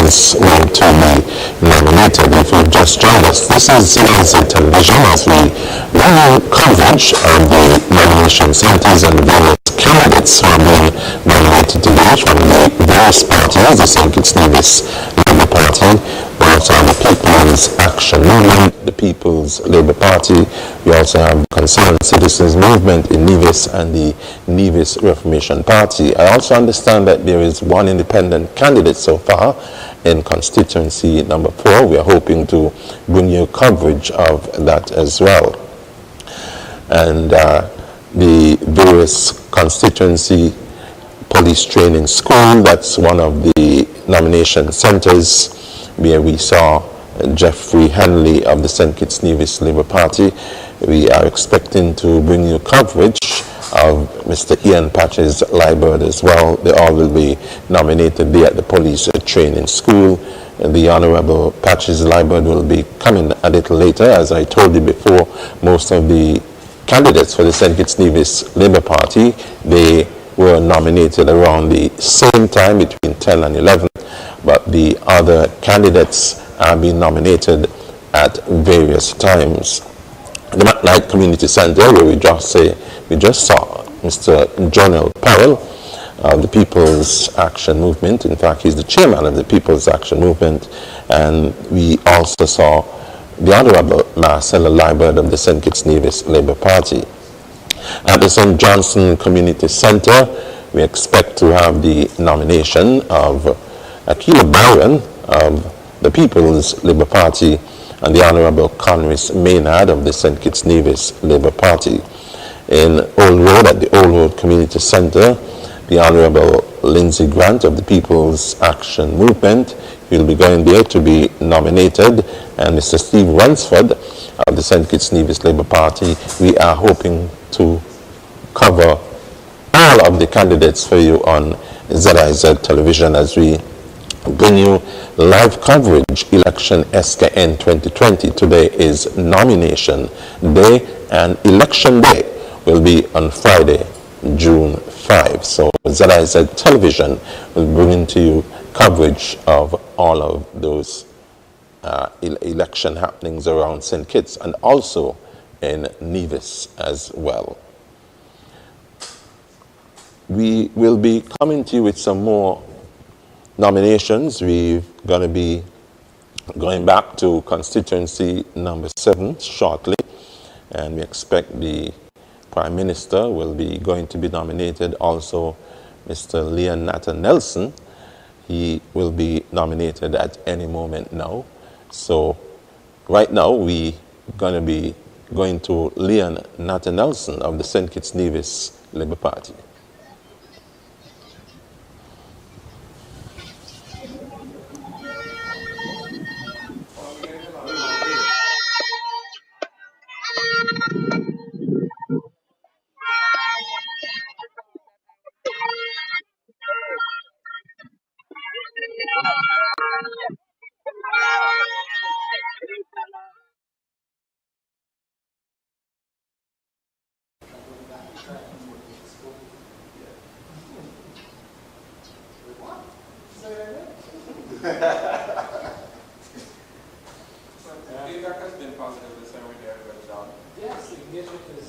his way to be nominated. If you've just joined us, this is CNZ Television as we bring you coverage of the nomination centers and the various candidates who are being nominated today from the various parties, the St. Kitts Nevis Labour Party, we also have the People's Action Movement, the People's Labour Party. We also have the Concerned Citizens Movement in Nevis and the Nevis Reformation Party. I also understand that there is one independent candidate so far in constituency number 4. We are hoping to bring you coverage of that as well. And the various constituency police training school, that's one of the nomination centers where we saw Jeffrey Henley of the St. Kitts Nevis Labour Party. We are expecting to bring you coverage of Mr. Ian Patches Liebert as well. They all will be nominated there at the police training school. The Honorable Patches Liebert will be coming a little later. As I told you before, most of the candidates for the St. Kitts Nevis Labour Party, they were nominated around the same time, between 10 and 11, but the other candidates are being nominated at various times. The McKnight Community Centre, where we just saw Mr. Jonel Powell of the People's Action Movement. In fact, he's the chairman of the People's Action Movement, and we also saw the Honourable Marcella Liebert of the St. Kitts Nevis Labour Party. At the St. Johnson Community Centre, we expect to have the nomination of Akila Byron of the People's Labour Party and the Honourable Conris Maynard of the St. Kitts Nevis Labour Party. In Old Road, at the Old Road Community Centre, the Honourable Lindsay Grant of the People's Action Movement will be going there to be nominated, and Mr. Steve Ransford of the St. Kitts Nevis Labour Party. We are hoping to cover all of the candidates for you on ZIZ Television as we bring you live coverage, Election SKN 2020. Today is nomination day, and election day will be on Friday, June 5. So ZIZ Television will bring to you coverage of all of those election happenings around St. Kitts and also in Nevis as well. We will be coming to you with some more nominations. We're going to be going back to constituency number 7 shortly, and we expect the Prime Minister will be going to be nominated. Also, Mr. Leon Nathan Nelson, he will be nominated at any moment now. So right now we going to be going to Leon Nathan Nelson of the St. Kitts Nevis Labour Party. Feedback has been positive this time. We did a good job. Yes, engagement is.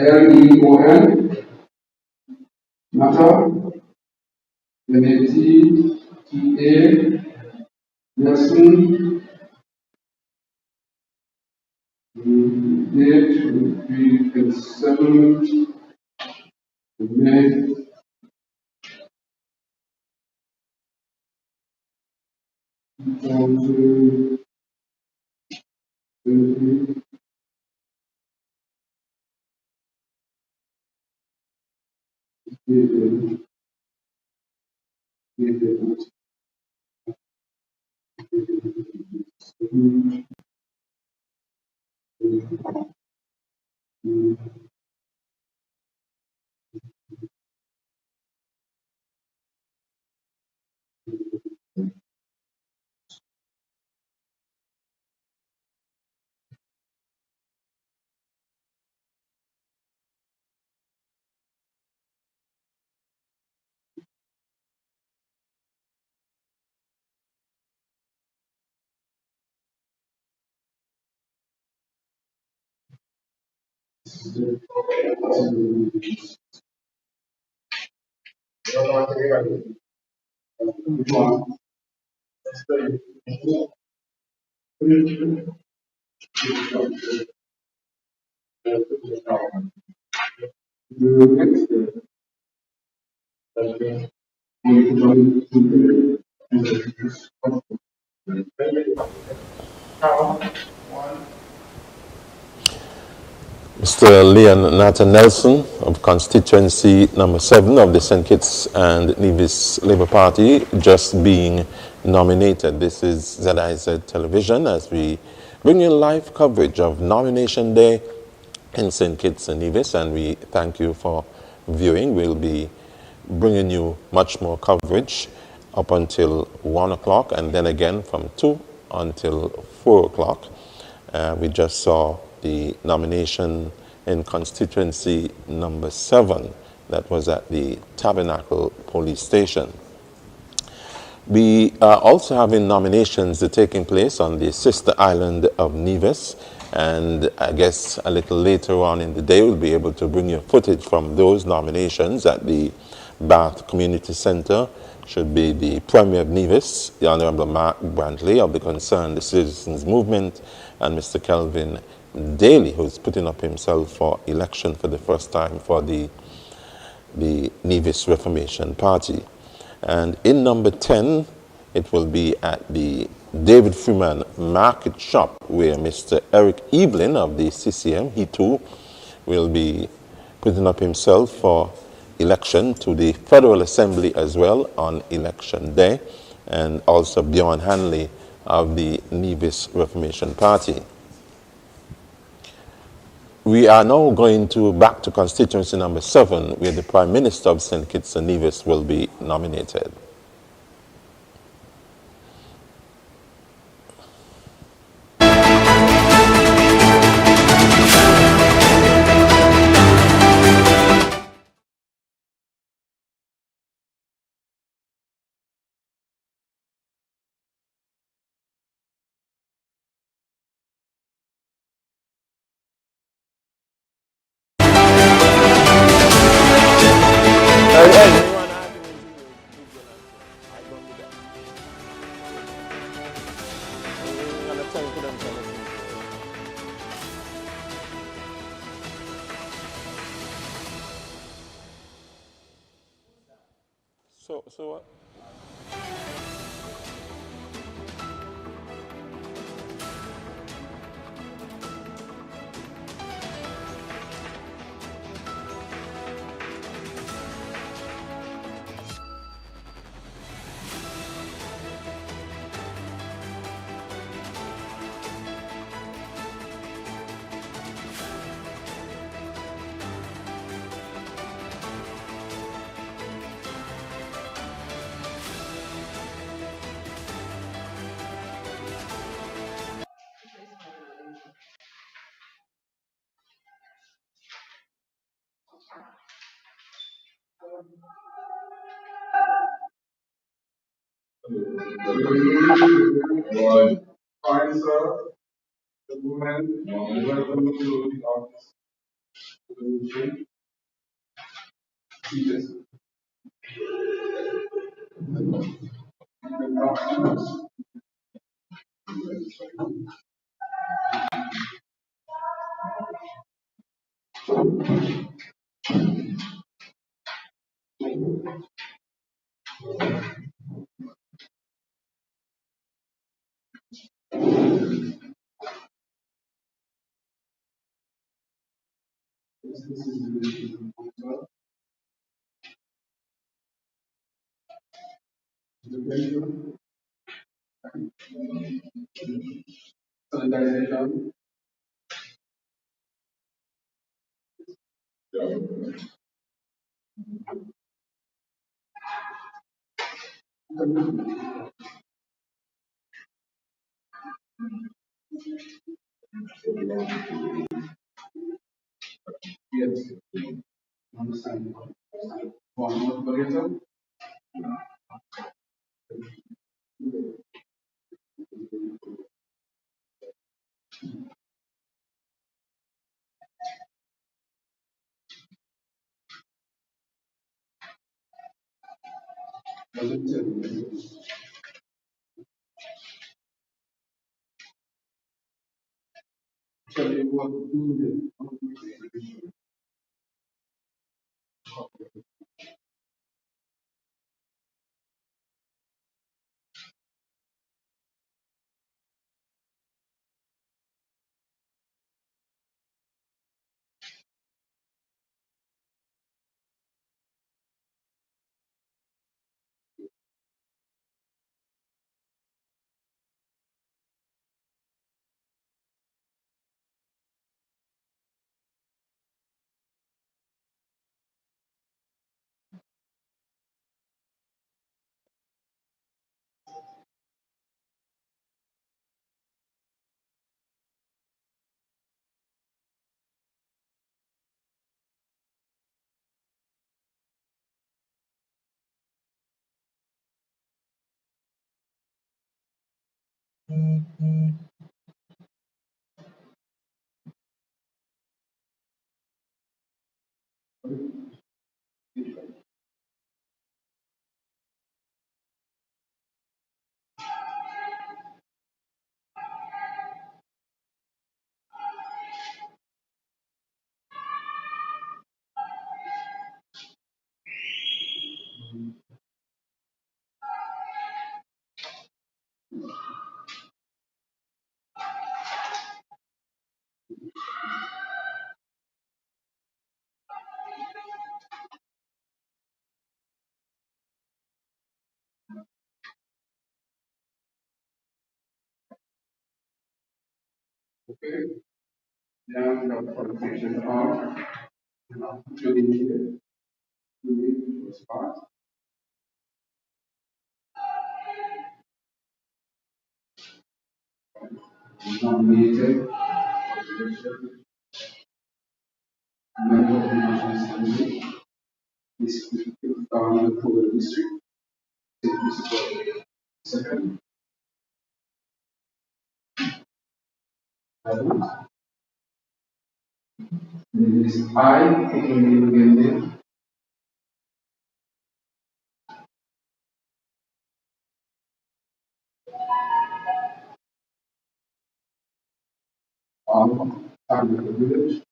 Leon, Mata, Benedicti, T.A., Nelson, date will be the 7th of May, 2020. Mr. Leon Nathan Nelson of constituency number 7 of the St. Kitts and Nevis Labour Party just being nominated. This is ZIZ Television as we bring you live coverage of Nomination Day in St. Kitts and Nevis, and we thank you for viewing. We'll be bringing you much more coverage up until 1 o'clock and then again from 2 until 4 o'clock. We just saw the nomination in constituency number 7 that was at the Tabernacle Police Station. We are also having nominations taking place on the sister island of Nevis, and I guess a little later on in the day we'll be able to bring you footage from those nominations at the Bath Community Center. Should be the Premier of Nevis, the Honorable Mark Brantley of the Concerned Citizens Movement, and Mr. Kelvin Daly, who's putting up himself for election for the first time for the Nevis Reformation Party. And in number 10, it will be at the David Freeman Market Shop, where Mr. Eric Evelyn of the CCM, he too, will be putting up himself for election to the Federal Assembly as well on election day, and also Bjorn Hanley of the Nevis Reformation Party. We are now going back to constituency number 7, where the Prime Minister of St. Kitts and Nevis will be nominated. So what? Was fine, sir. The woman, welcome to the office. Sanitization. Yes. Understand. One more variation. Tell you what to do. Okay. Now we have qualifications on opportunity to respond. Nominated for leadership, member of the National Assembly, district from the Pula district, second, is I, Ikembe Ugende, of Target Village,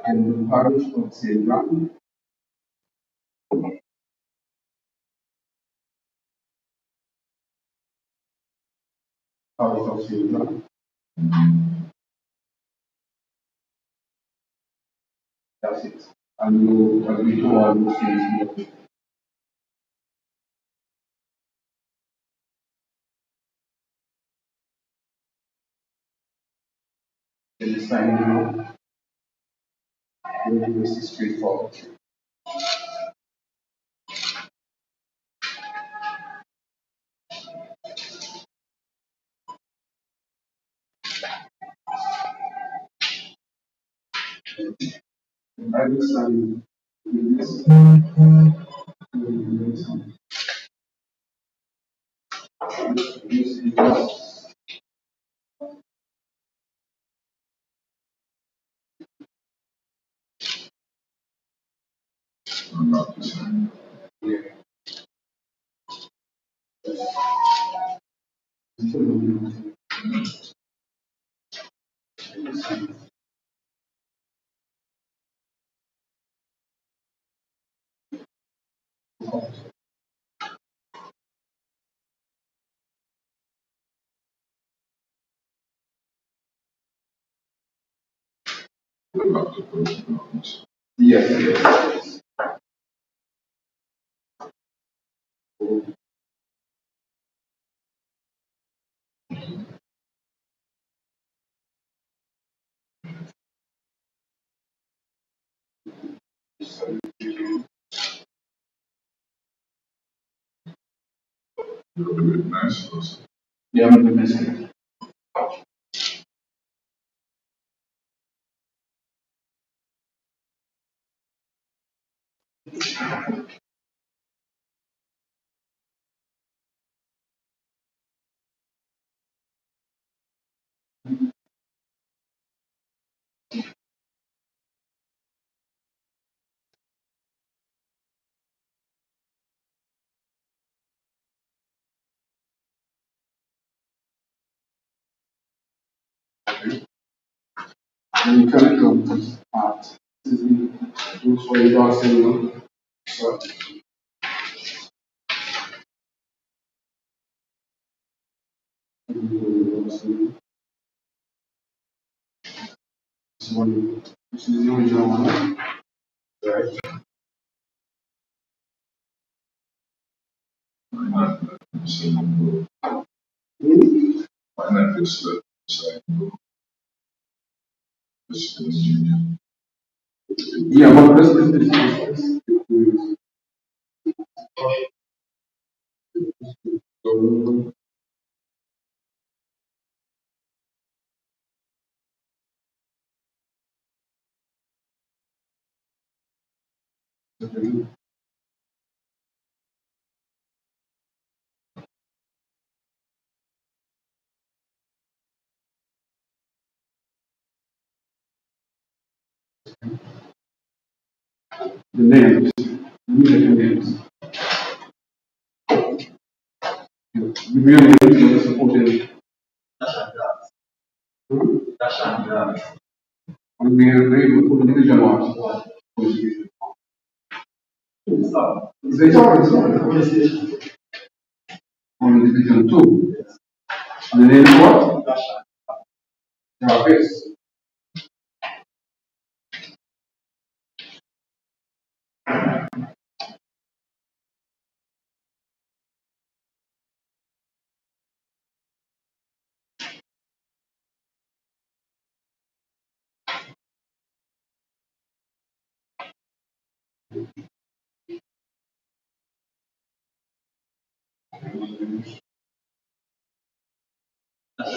in the parish of St. John, parish of St. John. That's it. And you agree to all those things. Then the sign will be straightforward. I will sign this. Yes, yes. Yeah, I'm the message. When you come to this part, those for you are saying, so, this is the original one, right? Why not just let yeah, but the names, the names. The real name is supported. And we are very good for the division ones. It's on division 2. And the name is what? Jarvis.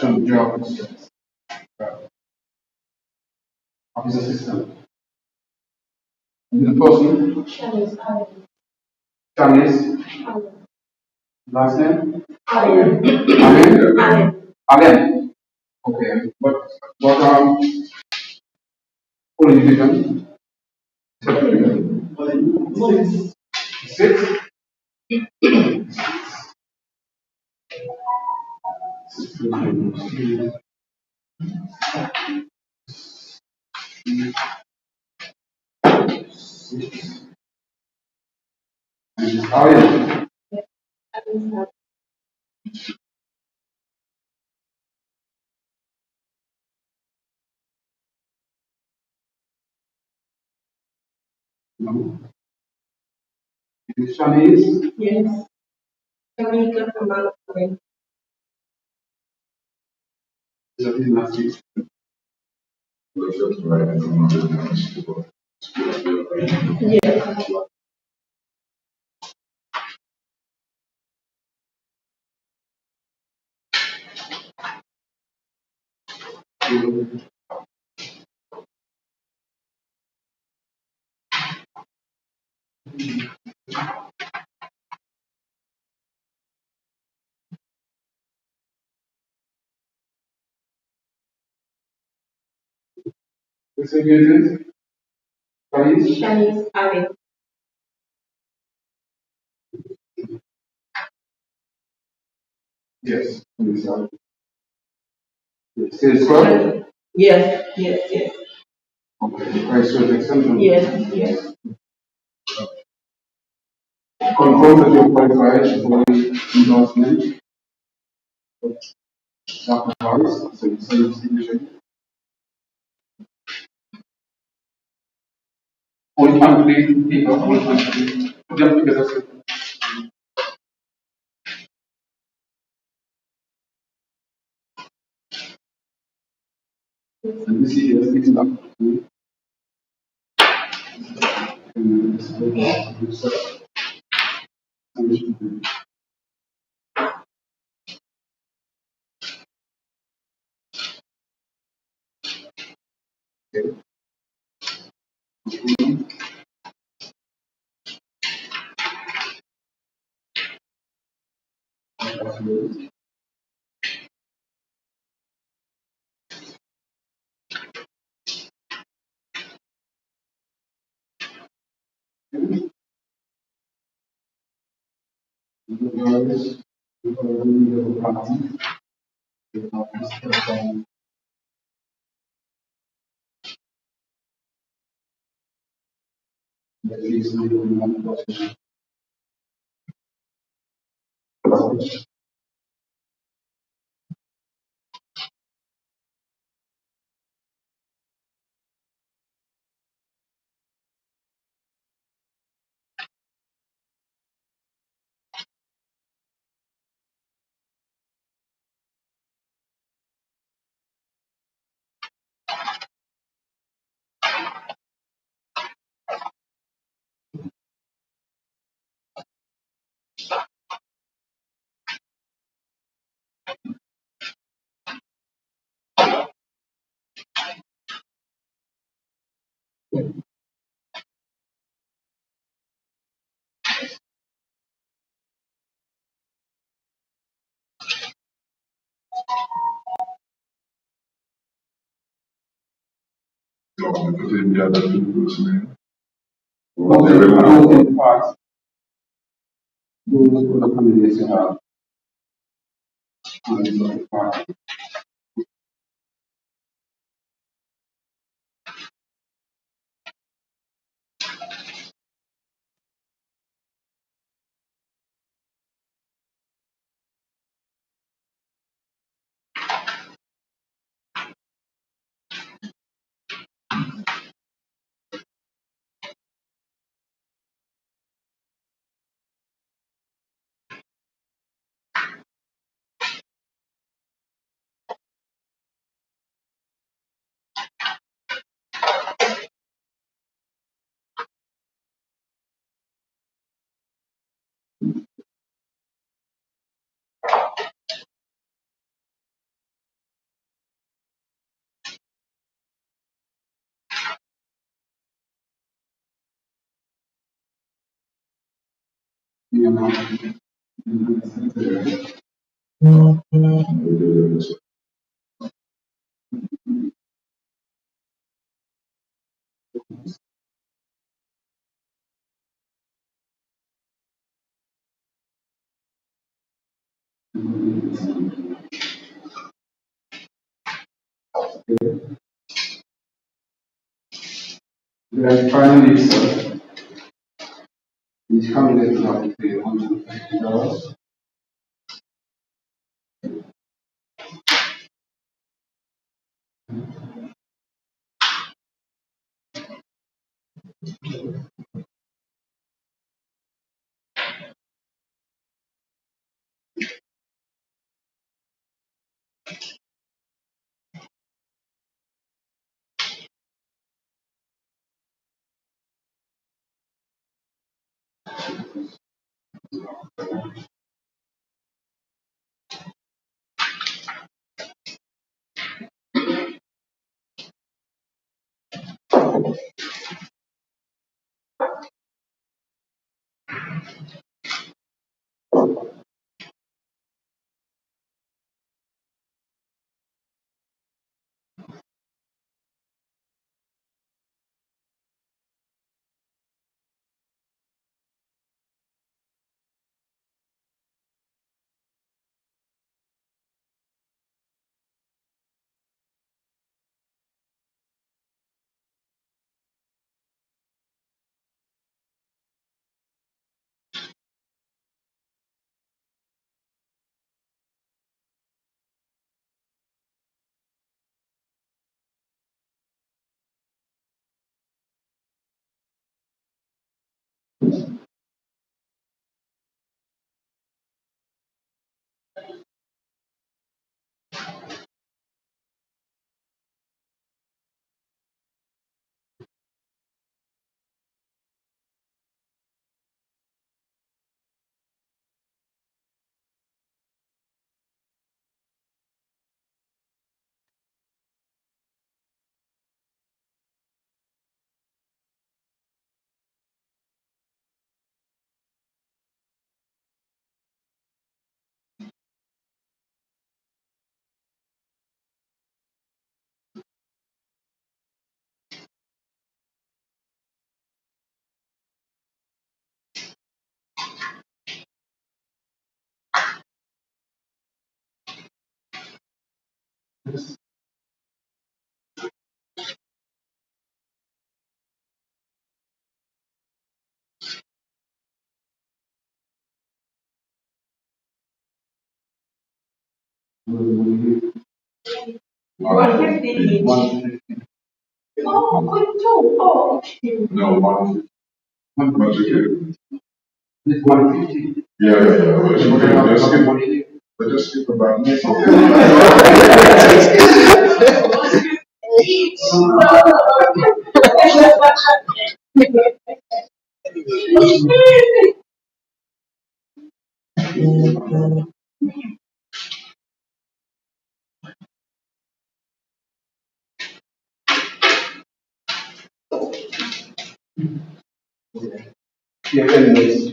Some Jarvis. Office assistant. And the person? Shanice. Last name? Allen. Allen. Okay. What only division? Six. Mrs. Allen. No. Mrs. Shanice. Yes. Tamika from Malcolm. Mrs. Yes. Mrs. Gillian. Shanice. Shanice Ali. Yes. Mrs. Allen. Still Scott? Yes, yes, yes. Okay. Christ Church Extension? Yes, yes. Confirm that you qualified for endorsement. Dr. Harris, so you say your signature. All complete, paper, all complete. Put them together, sir. And this is the up to you. And this is the research. Okay. Those parts, those other candidates you have, and those other parts. You know, then finally, sir. Each candidate will have to pay $150. No, 150. It's 150. Yeah, just skip about Yeah, anyways.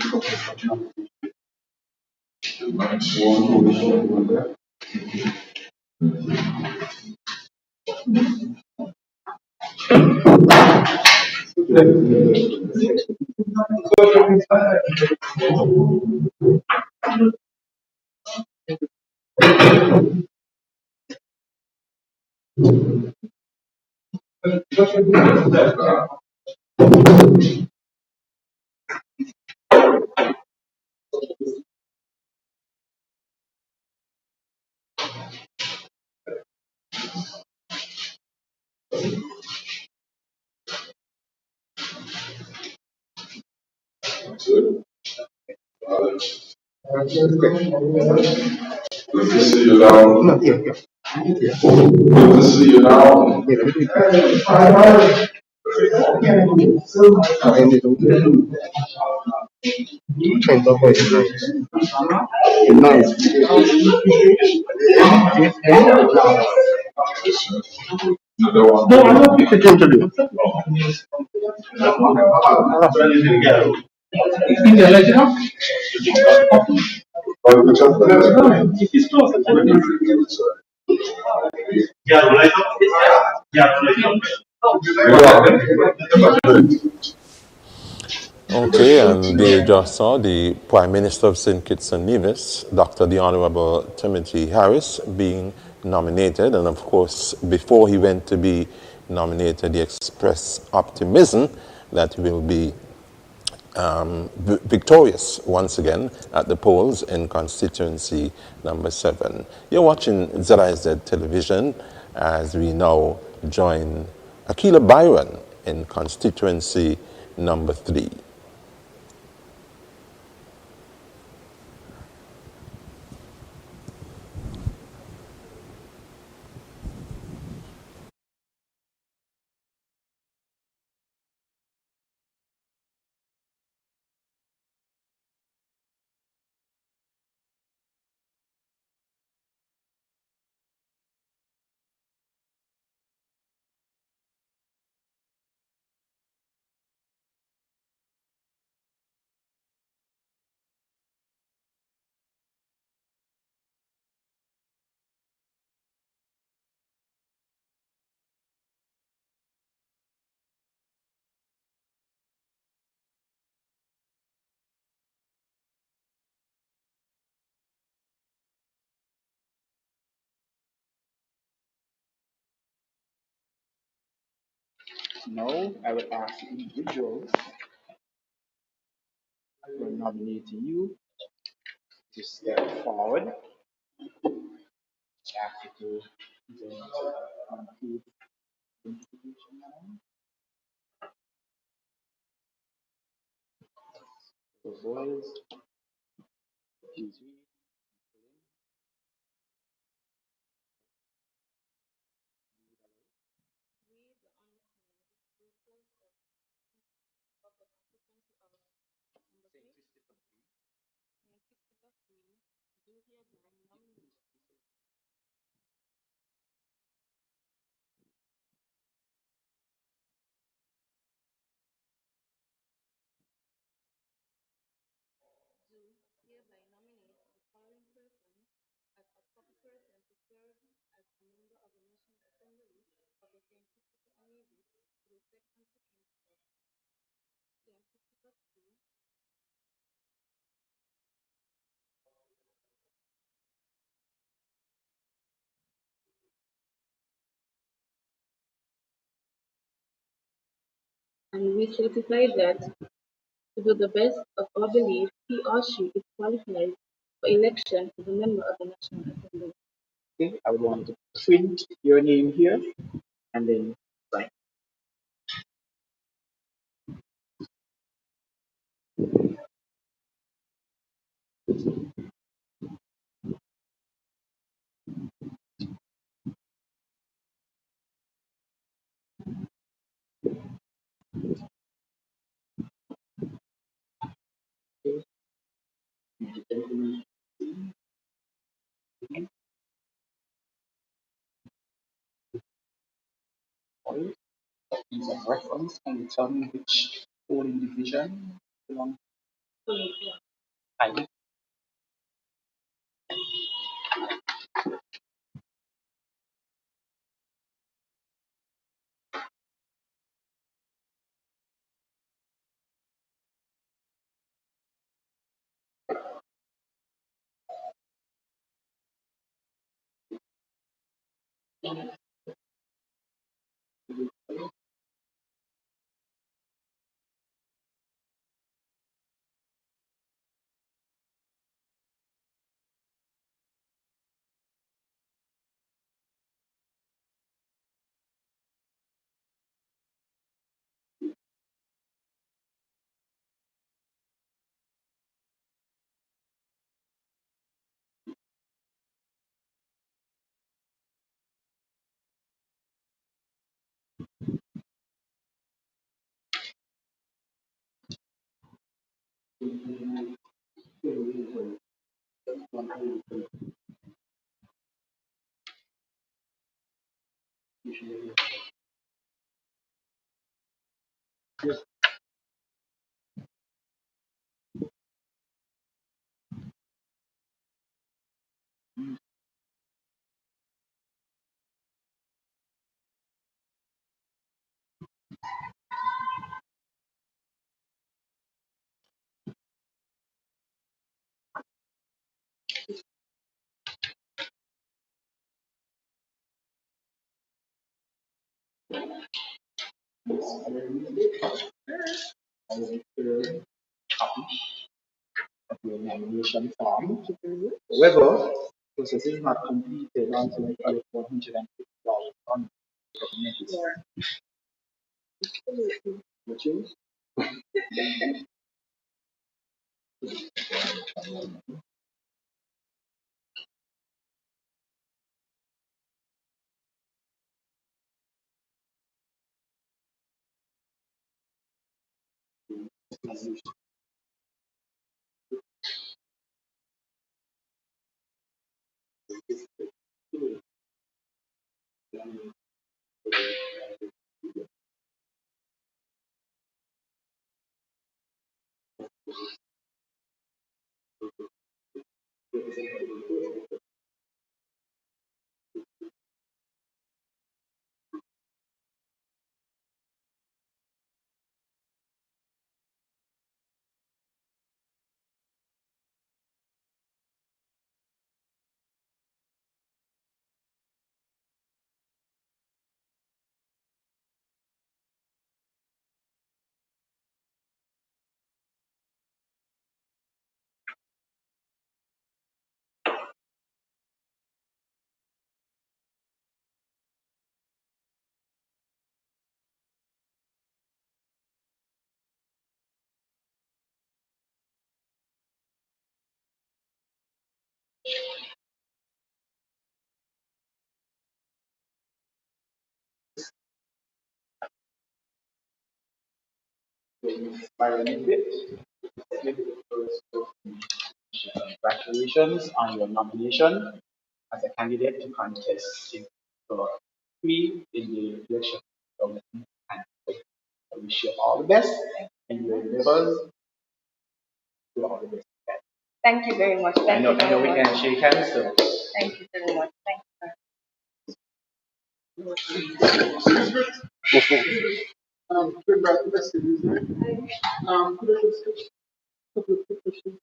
Good to see you now. Good to see you now. No, I'm not picking to do. Okay, and they just saw the Prime Minister of St. Kitts and Nevis, Dr. the Honorable Timothy Harris, being nominated. And of course, before he went to be nominated, he expressed optimism that he will be victorious once again at the polls in constituency number 7. You're watching ZIZ television as we now join Akila Byron in constituency number 3. Now, I will ask the individuals who are nominating you to step forward. Ask you to present complete information now. The boys, please read. And we certify that, to the best of our belief, he or she is qualified for election as a member of the National Assembly. Okay, I would want to print your name here and then sign. Okay. The gentleman. Alright. These are reference. Can you tell me which polling division belongs to? I copy of your nomination form. However, process is not completed until you collect $150 on documents. Which is congratulations on your nomination as a candidate to contest in the three in the election. I wish you all the best and your endeavors. Do all the best. Thank you very much. I know we can shake hands. So. Thank you very much. Thank you. Congratulations. Could I just ask a couple of quick questions?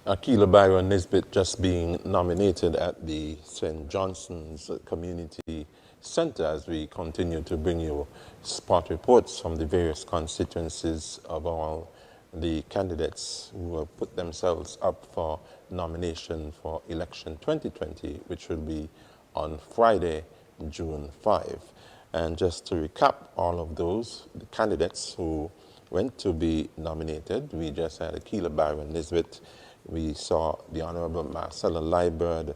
Akila Byron Nisbet just being nominated at the St. Johnson's Community Center as we continue to bring you spot reports from the various constituencies of all the candidates who have put themselves up for nomination for election 2020, which will be on Friday, June 5. And just to recap all of those, the candidates who went to be nominated, we just had Akila Byron Nisbet. We saw the Honorable Marcella Liebert.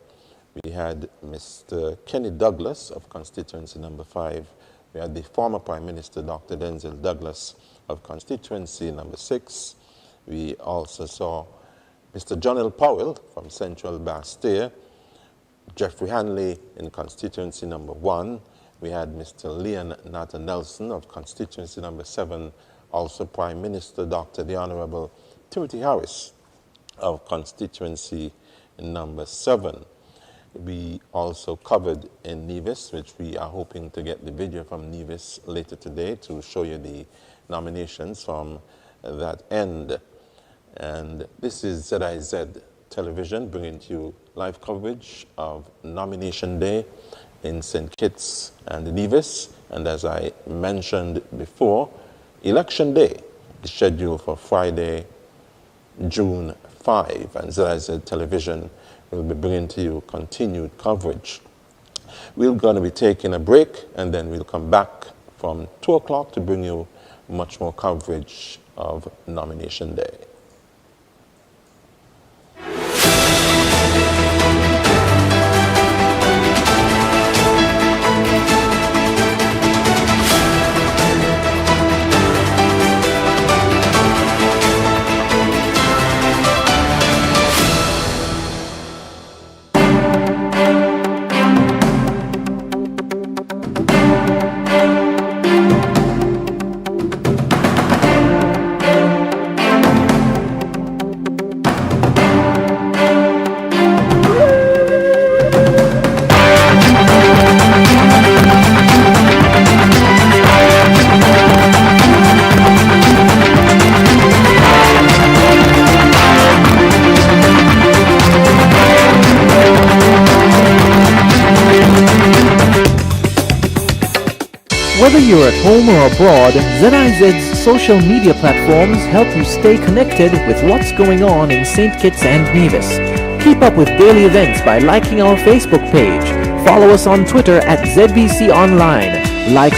We had Mr. Kenny Douglas of constituency number 5. We had the former Prime Minister, Dr. Denzel Douglas of constituency number 6. We also saw Mr. John L. Powell from Central Bastille, Jeffrey Hanley in constituency number 1. We had Mr. Leon Nathan Nelson of constituency number 7, also Prime Minister Dr. the Honorable Timothy Harris of constituency number 7. We also covered in Nevis, which we are hoping to get the video from Nevis later today to show you the nominations from that end. And this is ZIZ Television bringing to you live coverage of Nomination Day in St. Kitts and Nevis. And as I mentioned before, Election Day is scheduled for Friday, June 5, and ZIZ Television will be bringing to you continued coverage. We're going to be taking a break, and then we'll come back from 2 o'clock to bring you much more coverage of Nomination Day. Whether you're at home or abroad, ZIZ's social media platforms help you stay connected with what's going on in St. Kitts and Nevis. Keep up with daily events by liking our Facebook page. Follow us on Twitter at ZBC Online. Like